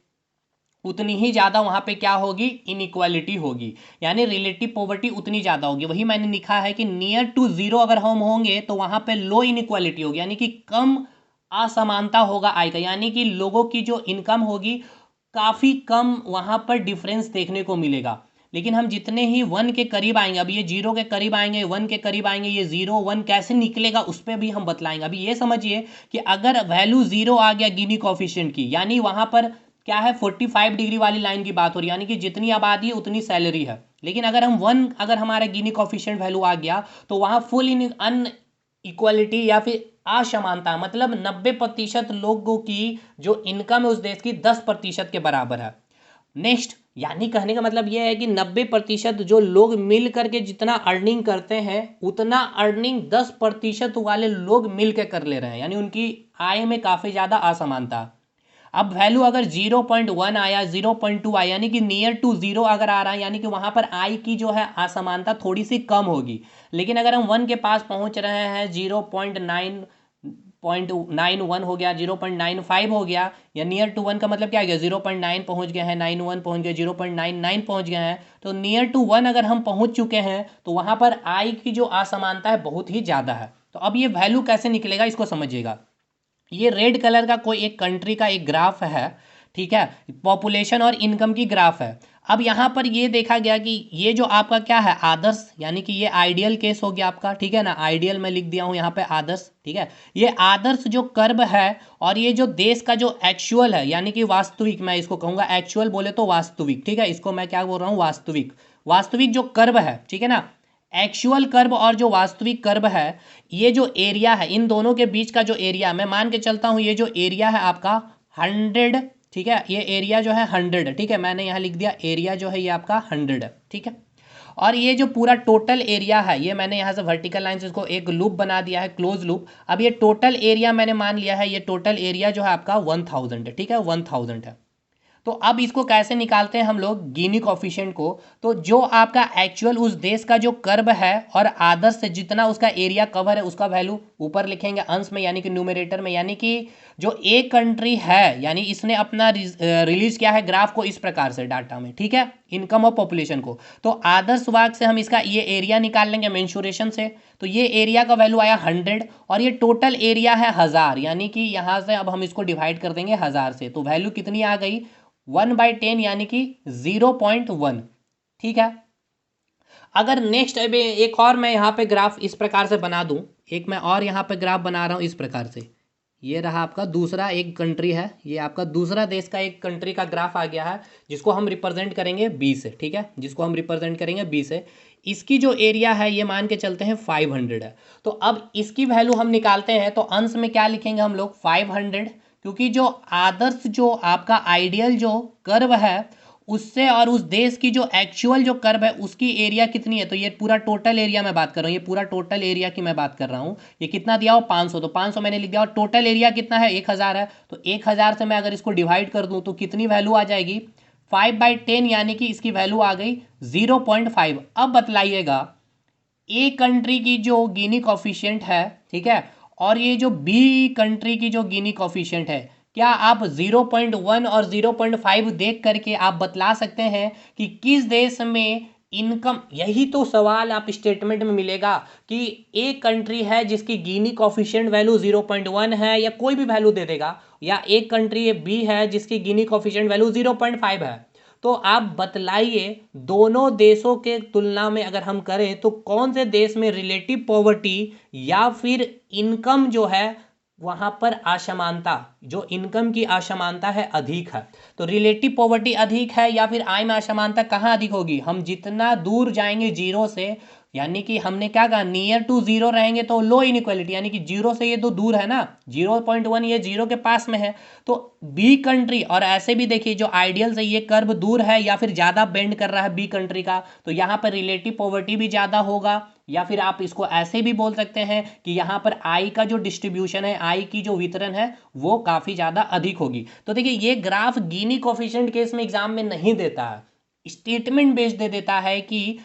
उतनी ही ज़्यादा वहाँ पे क्या होगी, इनइक्वालिटी होगी। यानी रिलेटिव पॉवर्टी उतनी ज़्यादा होगी। वही मैंने लिखा है कि नियर टू ज़ीरो अगर हम होंगे तो वहाँ पे लो इनइक्वालिटी होगी, यानी कि कम असमानता होगा आय का। यानी कि लोगों की जो इनकम होगी काफ़ी कम वहाँ पर डिफरेंस देखने को मिलेगा। लेकिन हम जितने ही 1 के करीब आएंगे, अभी ये 0 के करीब आएंगे, 1 के करीब आएंगे, ये 0 1 कैसे निकलेगा उस पर भी हम बतलाएंगे। अभी ये समझिए कि अगर वैल्यू 0 आ गया गिनी कॉफिशिएंट की, यानी वहाँ पर क्या है, 45 डिग्री वाली लाइन की बात हो रही है, यानी कि जितनी आबादी है उतनी सैलरी है। लेकिन अगर हम 1, अगर हमारा गिनी कॉफिशिएंट वैल्यू आ गया, तो वहाँ फुल इन अन इक्वालिटी या फिर असमानता, मतलब 90% लोगों की जो इनकम है उस देश की 10% के बराबर है। नेक्स्ट, यानी कहने का मतलब यह है कि 90% जो लोग मिल करके जितना अर्निंग करते हैं, उतना अर्निंग 10% वाले लोग मिल के कर ले रहे हैं। यानी उनकी आय में काफ़ी ज़्यादा असमानता। अब वैल्यू अगर 0.1 आया, 0.2 आया, यानी कि नियर टू 0 अगर आ रहा है, यानी कि वहाँ पर आय की जो है असमानता थोड़ी सी कम होगी। लेकिन अगर हम 1 के पास पहुँच रहे हैं, 0.91 हो गया, 0.95 हो गया, या नियर टू 1 का मतलब क्या हो गया, 0.9 पहुँच गए हैं, 91 पहुँच गए, 0.99 पहुँच गए हैं। तो नियर टू 1 अगर हम पहुँच चुके हैं, तो वहाँ पर आय की जो असमानता है बहुत ही ज़्यादा है। तो अब ये वैल्यू कैसे निकलेगा इसको समझिएगा। ये रेड कलर का कोई एक कंट्री का एक ग्राफ है, ठीक है, पॉपुलेशन और इनकम की ग्राफ है। अब यहाँ पर ये देखा गया कि ये जो आपका क्या है, आदर्श, यानी कि ये आइडियल केस हो गया आपका, ठीक है ना, आइडियल मैं लिख दिया हूँ यहाँ पे आदर्श, ठीक है। ये आदर्श जो कर्व है, और ये जो देश का जो एक्चुअल है, यानी कि वास्तविक, मैं इसको कहूँगा एक्चुअल बोले तो वास्तविक, ठीक है, इसको मैं क्या बोल रहा हूँ, वास्तविक। वास्तविक जो कर्व है, ठीक है ना, एक्चुअल कर्व और जो वास्तविक कर्व है, ये जो एरिया है, इन दोनों के बीच का जो एरिया, मैं मान के चलता हूँ ये जो एरिया है आपका 100, ठीक है, ये एरिया जो है 100, ठीक है, मैंने यहाँ लिख दिया एरिया जो है ये आपका 100 है, ठीक है। और ये जो पूरा टोटल एरिया है, ये मैंने यहाँ से वर्टिकल लाइन से इसको एक लूप बना दिया है, क्लोज लूप। अब ये टोटल एरिया मैंने मान लिया है, ये टोटल एरिया जो है आपका 1000 है, ठीक है, 1000 है। तो अब इसको कैसे निकालते हैं हम लोग गिनी कोफिशिएंट को, तो जो आपका एक्चुअल उस देश का जो कर्व है और आदर्श से जितना उसका एरिया कवर है उसका वैल्यू ऊपर लिखेंगे अंश में यानी कि न्यूमरेटर में, यानी कि जो एक कंट्री है यानी इसने अपना रिलीज किया है ग्राफ को इस प्रकार से डाटा में, ठीक है, इनकम और पॉपुलेशन को। तो आदर्श वाक से हम इसका ये एरिया निकाल लेंगे मेंशुरेशन से, तो ये एरिया का वैल्यू आया 100 और ये टोटल एरिया है 1000, यानी कि यहाँ से अब हम इसको डिवाइड कर देंगे 1000 से, तो वैल्यू कितनी आ गई 1/10 यानी कि 0.1, ठीक है। अगर नेक्स्ट अब एक और मैं यहाँ पे ग्राफ इस प्रकार से बना दूँ, एक मैं और यहाँ पे ग्राफ बना रहा हूँ इस प्रकार से, ये रहा आपका दूसरा एक कंट्री है, ये आपका दूसरा देश का एक कंट्री का ग्राफ आ गया है जिसको हम रिप्रेजेंट करेंगे बी से, ठीक है, जिसको हम रिप्रेजेंट करेंगे बी से। इसकी जो एरिया है ये मान के चलते हैं 500 है, तो अब इसकी वैल्यू हम निकालते हैं, तो अंश में क्या लिखेंगे हम लोग 500, क्योंकि जो आदर्श जो आपका आइडियल जो कर्व है उससे और उस देश की जो एक्चुअल जो कर्व है उसकी एरिया कितनी है, तो ये पूरा टोटल एरिया मैं बात कर रहा हूँ, ये पूरा टोटल एरिया की मैं बात कर रहा हूँ, ये कितना दिया हो 500, तो 500 मैंने लिख दिया और टोटल एरिया कितना है 1000 है, तो 1000 से मैं अगर इसको डिवाइड कर दूँ तो कितनी वैल्यू आ जाएगी 5/10 यानी कि इसकी वैल्यू आ गई 0.5। अब बतलाइएगा ए कंट्री की जो गिनी कोफिशिएंट है, ठीक है, और ये जो बी कंट्री की जो गिनी कोफिशिएंट है, क्या आप 0.1 और 0.5 देख करके आप बतला सकते हैं कि किस देश में इनकम, यही तो सवाल आप स्टेटमेंट में मिलेगा कि एक कंट्री है जिसकी गिनी कोफिशिएंट वैल्यू 0.1 है या कोई भी वैल्यू दे देगा, या एक कंट्री बी है जिसकी गिनी कोफिशिएंट वैल्यू 0.5 है, तो आप बतलाइए दोनों देशों के तुलना में अगर हम करें तो कौन से देश में रिलेटिव पॉवर्टी या फिर इनकम जो है वहां पर असमानता, जो इनकम की असमानता है अधिक है, तो रिलेटिव पॉवर्टी अधिक है या फिर आय में असमानता कहाँ अधिक होगी, हम जितना दूर जाएंगे जीरो से, यानी कि हमने क्या कहा नियर टू जीरो रहेंगे तो लो इनइक्वालिटी, यानी कि जीरो से ये तो दूर है ना, 0.1 ये जीरो के पास में है, तो बी कंट्री, और ऐसे भी देखिए जो आइडियल से ये कर्व दूर है या फिर ज़्यादा बेंड कर रहा है बी कंट्री का, तो यहाँ पर रिलेटिव पॉवर्टी भी ज़्यादा होगा, या फिर आप इसको ऐसे भी बोल सकते हैं कि यहाँ पर आई का जो डिस्ट्रीब्यूशन है, आई की जो वितरण है वो काफ़ी ज़्यादा अधिक होगी। तो देखिए ये ग्राफ गिनी कोफिशिएंट केस में एग्जाम में नहीं देता है, स्टेटमेंट बेस्ड दे देता है कि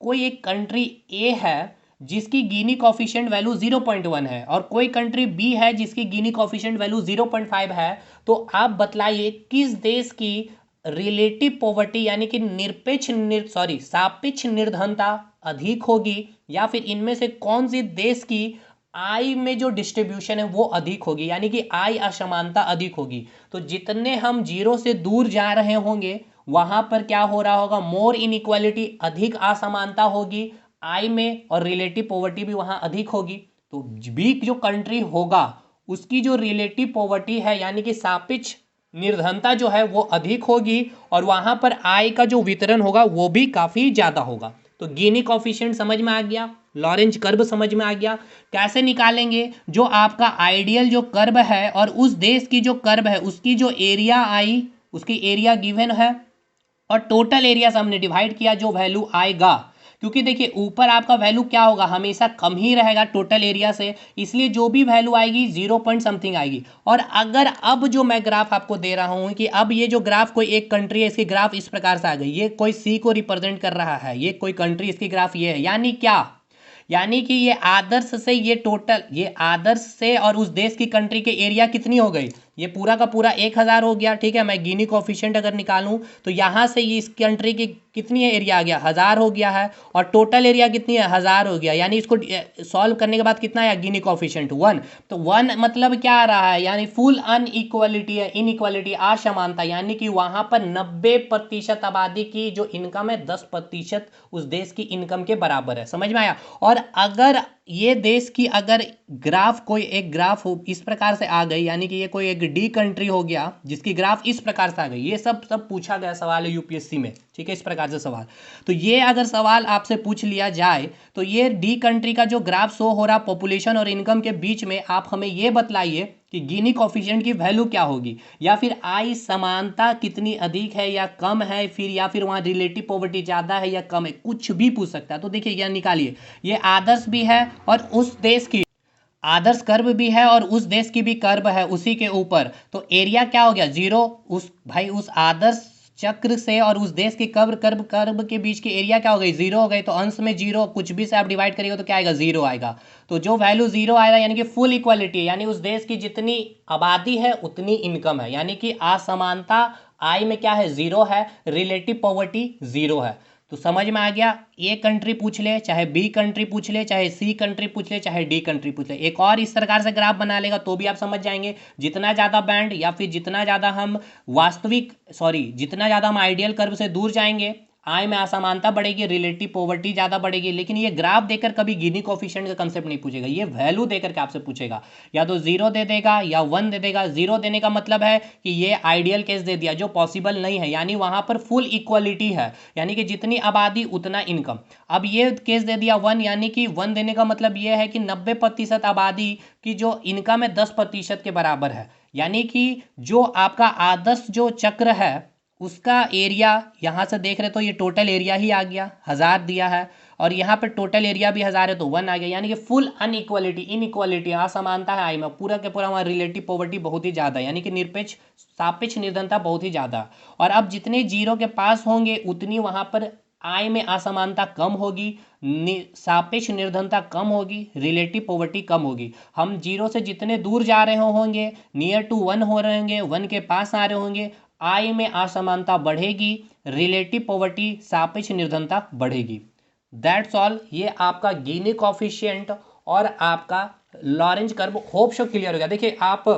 कोई एक कंट्री ए है जिसकी गिनी कोफिशिएंट वैल्यू 0.1 है और कोई कंट्री बी है जिसकी गिनी कोफिशिएंट वैल्यू 0.5 है, तो आप बतलाइए किस देश की रिलेटिव पॉवर्टी यानी कि सापेक्ष निर्धनता अधिक होगी, या फिर इनमें से कौन सी देश की आय में जो डिस्ट्रीब्यूशन है वो अधिक होगी, यानी कि आय असमानता अधिक होगी। तो जितने हम जीरो से दूर जा रहे होंगे वहां पर क्या हो रहा होगा, मोर इनइक्वालिटी, अधिक असमानता होगी आय में, और रिलेटिव पॉवर्टी भी वहां अधिक होगी। तो बी जो कंट्री होगा उसकी जो रिलेटिव पॉवर्टी है यानी कि सापेक्ष निर्धनता जो है वो अधिक होगी, और वहां पर आय का जो वितरण होगा वो भी काफी ज्यादा होगा। तो गिनी कोफिशिएंट समझ में आ गया, लॉरेंज कर्व समझ में आ गया, कैसे निकालेंगे, जो आपका आइडियल जो कर्व है और उस देश की जो कर्व है उसकी जो एरिया आई, उसकी एरिया गिवन है और टोटल एरिया से हमने डिवाइड किया जो वैल्यू आएगा, क्योंकि देखिए ऊपर आपका वैल्यू क्या होगा हमेशा कम ही रहेगा टोटल एरिया से, इसलिए जो भी वैल्यू आएगी 0 पॉइंट समथिंग आएगी। और अगर अब जो मैं ग्राफ आपको दे रहा हूं कि अब ये जो ग्राफ कोई एक कंट्री है इसकी ग्राफ इस प्रकार से आ गई, ये कोई सी को रिप्रेजेंट कर रहा है, ये कोई कंट्री इसकी ग्राफ ये है, यानी क्या, यानी कि ये आदर्श से ये टोटल, ये आदर्श से और उस देश की कंट्री के एरिया कितनी हो गई, ये पूरा का पूरा 1000 हो गया, ठीक है। मैं गिनी कोफिशिएंट अगर निकालूं तो यहाँ से ये इस कंट्री की कितनी एरिया आ गया 1000 हो गया है, और टोटल एरिया कितनी है 1000 हो गया, यानी इसको सॉल्व करने के बाद कितना आया गिनी कोफिशिएंट 1, तो 1 मतलब क्या आ रहा है, यानी फुल अनइक्वालिटी है, इनइक्वालिटी असमानता, यानी कि वहां पर 90% आबादी की जो इनकम है 10% उस देश की इनकम के बराबर है, समझ में आया। और अगर ये देश की अगर ग्राफ कोई एक ग्राफ हो इस प्रकार से आ गई, यानी कि ये कोई एक डी कंट्री हो गया जिसकी ग्राफ इस प्रकार से आ गई, ये सब पूछा गया सवाल है यूपीएससी में, ठीक है, इस प्रकार से सवाल, तो ये अगर सवाल आपसे पूछ लिया जाए तो ये डी कंट्री का जो ग्राफ शो हो रहा पॉपुलेशन और इनकम के बीच में, आप हमें ये बतलाइए कि गिनी कोफिशिएंट की वैल्यू क्या होगी, या फिर आय समानता कितनी अधिक है या कम है, फिर या फिर वहाँ रिलेटिव पॉवर्टी ज़्यादा है या कम है, कुछ भी पूछ सकता है। तो देखिए यह निकालिए, ये आदर्श भी है और उस देश की आदर्श कर्व भी है और उस देश की भी कर्व है उसी के ऊपर, तो एरिया क्या हो गया, जीरो। उस भाई उस आदर्श चक्र से और उस देश के कर्व कर्व कर्व के बीच की एरिया क्या हो गई, जीरो हो गई। तो अंश में जीरो, कुछ भी से आप डिवाइड करिएगा तो क्या आएगा, जीरो आएगा। तो जो वैल्यू जीरो आएगा यानी कि फुल इक्वालिटी है, यानी उस देश की जितनी आबादी है उतनी इनकम है, यानी कि असमानता आई में क्या है, जीरो है, रिलेटिव पॉवर्टी जीरो है। तो समझ में आ गया। ए कंट्री पूछ ले, चाहे बी कंट्री पूछ ले, चाहे सी कंट्री पूछ ले, चाहे डी कंट्री पूछ ले, एक और इस प्रकार से ग्राफ बना लेगा तो भी आप समझ जाएंगे। जितना ज़्यादा बैंड या फिर जितना ज़्यादा हम जितना ज़्यादा हम आइडियल कर्व से दूर जाएंगे, आय में असमानता बढ़ेगी, रिलेटिव पॉवर्टी ज़्यादा बढ़ेगी। लेकिन ये ग्राफ देकर कभी गिनी कोफिशिएंट का कंसेप्ट नहीं पूछेगा, ये वैल्यू देकर के आपसे पूछेगा, या तो जीरो दे देगा या वन दे देगा। जीरो देने का मतलब है कि ये आइडियल केस दे दिया जो पॉसिबल नहीं है, यानी वहां पर फुल इक्वालिटी है, यानी कि जितनी आबादी उतना इनकम। अब ये केस दे दिया वन, यानी कि वन देने का मतलब ये है कि 90% आबादी की जो इनकम है 10% के बराबर है, यानी कि जो आपका आदर्श जो चक्र है उसका एरिया यहाँ से देख रहे तो ये टोटल एरिया ही आ गया, 1000 दिया है, और यहाँ पर टोटल एरिया भी 1000 है तो 1 आ गया, यानी कि फुल अनइक्वालिटी, इनइक्वालिटी, असमानता है आई में, पूरा के पूरा वहाँ रिलेटिव पॉवर्टी बहुत ही ज़्यादा, यानी कि निरपेक्ष सापेक्ष निर्धनता बहुत ही ज़्यादा। और अब जितने जीरो के पास होंगे उतनी वहाँ पर आय में असमानता कम होगी, सापेक्ष निर्धनता कम होगी, रिलेटिव पॉवर्टी कम होगी। हम जीरो से जितने दूर जा रहे होंगे, नियर टू वन हो रहे होंगे, वन के पास आ रहे होंगे, आय में असमानता बढ़ेगी, रिलेटिव पॉवर्टी सापेक्ष निर्धनता बढ़ेगी। That's all. ये आपका गिनी कोफिशिएंट और आपका Lorentz curve hope show clear हो गया। देखिए आप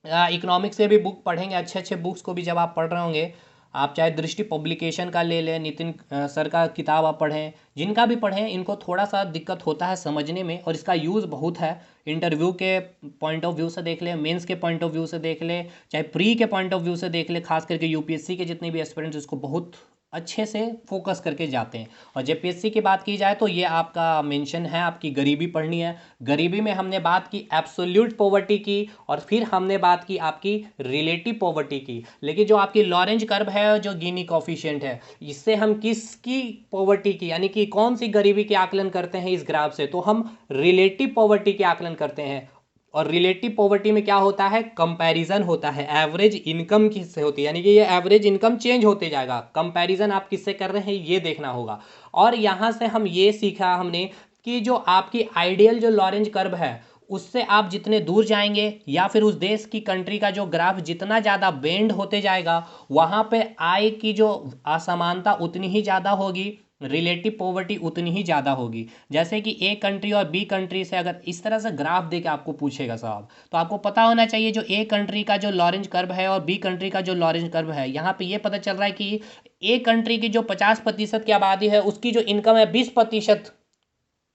इकोनॉमिक्स से भी बुक पढ़ेंगे, अच्छे अच्छे बुक्स को भी जब आप पढ़ रहे होंगे, आप चाहे दृष्टि पब्लिकेशन का ले लें, नितिन सर का किताब आप पढ़ें, जिनका भी पढ़ें, इनको थोड़ा सा दिक्कत होता है समझने में, और इसका यूज़ बहुत है। इंटरव्यू के पॉइंट ऑफ व्यू से देख ले, मेंस के पॉइंट ऑफ व्यू से देख ले, चाहे प्री के पॉइंट ऑफ व्यू से देख ले, खास करके यूपीएससी के जितने भी एस्पिरेंट्स इसको बहुत अच्छे से फोकस करके जाते हैं। और जेपीएससी की बात की जाए तो ये आपका मेंशन है, आपकी गरीबी पढ़नी है। गरीबी में हमने बात की एब्सोल्यूट पॉवर्टी की, और फिर हमने बात की आपकी रिलेटिव पॉवर्टी की। लेकिन जो आपकी लॉरेंज कर्व है, जो गिनी कोफिशिएंट है, इससे हम किसकी पॉवर्टी की, यानी कि कौन सी गरीबी के आकलन करते हैं इस ग्राफ से, तो हम रिलेटिव पॉवर्टी के आकलन करते हैं। और रिलेटिव पॉवर्टी में क्या होता है, कंपैरिजन होता है, एवरेज इनकम किससे होती है, यानी कि ये एवरेज इनकम चेंज होते जाएगा, कंपैरिजन आप किससे कर रहे हैं ये देखना होगा। और यहाँ से हम ये सीखा हमने कि जो आपकी आइडियल जो लॉरेंज कर्व है, उससे आप जितने दूर जाएंगे या फिर उस देश की कंट्री का जो ग्राफ जितना ज़्यादा बेंड होते जाएगा, वहाँ पे आय की जो असमानता उतनी ही ज़्यादा होगी, रिलेटिव पॉवर्टी उतनी ही ज़्यादा होगी। जैसे कि ए कंट्री और बी कंट्री से अगर इस तरह से ग्राफ दे के आपको पूछेगा साहब, तो आपको पता होना चाहिए जो ए कंट्री का जो लॉरेंज कर्व है और बी कंट्री का जो लॉरेंज कर्व है, यहाँ पे ये पता चल रहा है कि ए कंट्री की जो 50% की आबादी है उसकी जो इनकम है 20%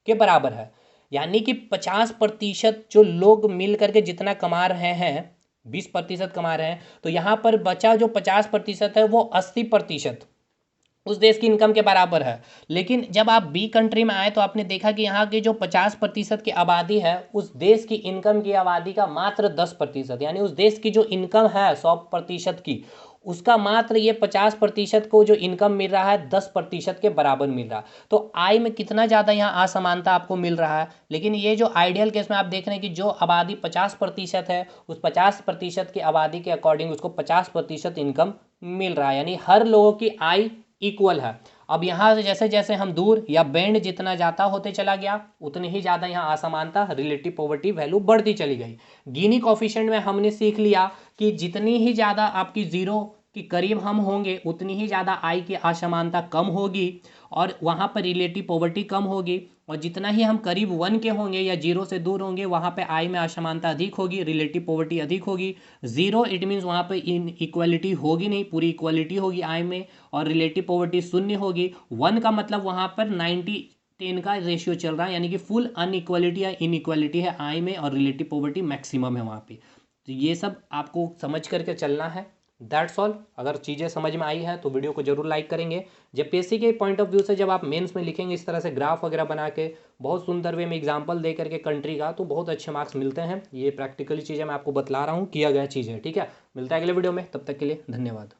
के बराबर है, यानी कि 50% जो लोग मिल करके जितना कमा रहे हैं, 20% कमा रहे हैं, तो यहाँ पर बचा जो 50% है वो 80% उस देश की इनकम के बराबर है। लेकिन जब आप बी कंट्री में आए तो आपने देखा कि यहाँ की जो 50% की आबादी है, उस देश की इनकम की आबादी का मात्र 10%, यानी उस देश की जो इनकम है 100% की, उसका मात्र ये 50% को जो इनकम मिल रहा है 10% के बराबर मिल रहा है। तो आय में कितना ज़्यादा यहाँ असमानता आपको मिल रहा है। लेकिन ये जो आइडियल केस में आप देख रहे हैं कि जो आबादी 50% है, उस 50% की आबादी के अकॉर्डिंग उसको 50% इनकम मिल रहा है, यानी हर लोगों की आय इक्वल है। अब यहाँ से जैसे जैसे हम दूर या बैंड जितना जाता होते चला गया, उतनी ही ज़्यादा यहाँ असमानता, रिलेटिव पॉवर्टी वैल्यू बढ़ती चली गई। गिनी कोफिशिएंट में हमने सीख लिया कि जितनी ही ज़्यादा आपकी जीरो के करीब हम होंगे उतनी ही ज़्यादा आय की असमानता कम होगी, और वहाँ पर रिलेटिव पॉवर्टी कम होगी। और जितना ही हम करीब वन के होंगे या जीरो से दूर होंगे, वहाँ पे आय में असमानता अधिक होगी, रिलेटिव पॉवर्टी अधिक होगी। जीरो इट मीन्स वहाँ पे इन इक्वालिटी होगी नहीं, पूरी इक्वालिटी होगी आय में, और रिलेटिव पॉवर्टी शून्य होगी। वन का मतलब वहाँ पर 90-10 का रेशियो चल रहा है, यानी कि फुल अनइक्वालिटी या इनइक्वालिटी है आय में, और रिलेटिव पॉवर्टी मैक्सिमम है वहाँ पे। तो ये सब आपको समझ करके चलना है। That's all. अगर चीज़ें समझ में आई हैं तो वीडियो को जरूर लाइक करेंगे। जेपीएससी के पॉइंट ऑफ व्यू से जब आप मेंस में लिखेंगे इस तरह से ग्राफ वगैरह बना के बहुत सुंदर वे में एग्जांपल दे करके कंट्री का, तो बहुत अच्छे मार्क्स मिलते हैं। ये प्रैक्टिकली चीज़ें मैं आपको बतला रहा हूँ, किया गया चीज़ है, ठीक है। मिलता है अगले वीडियो में, तब तक के लिए धन्यवाद।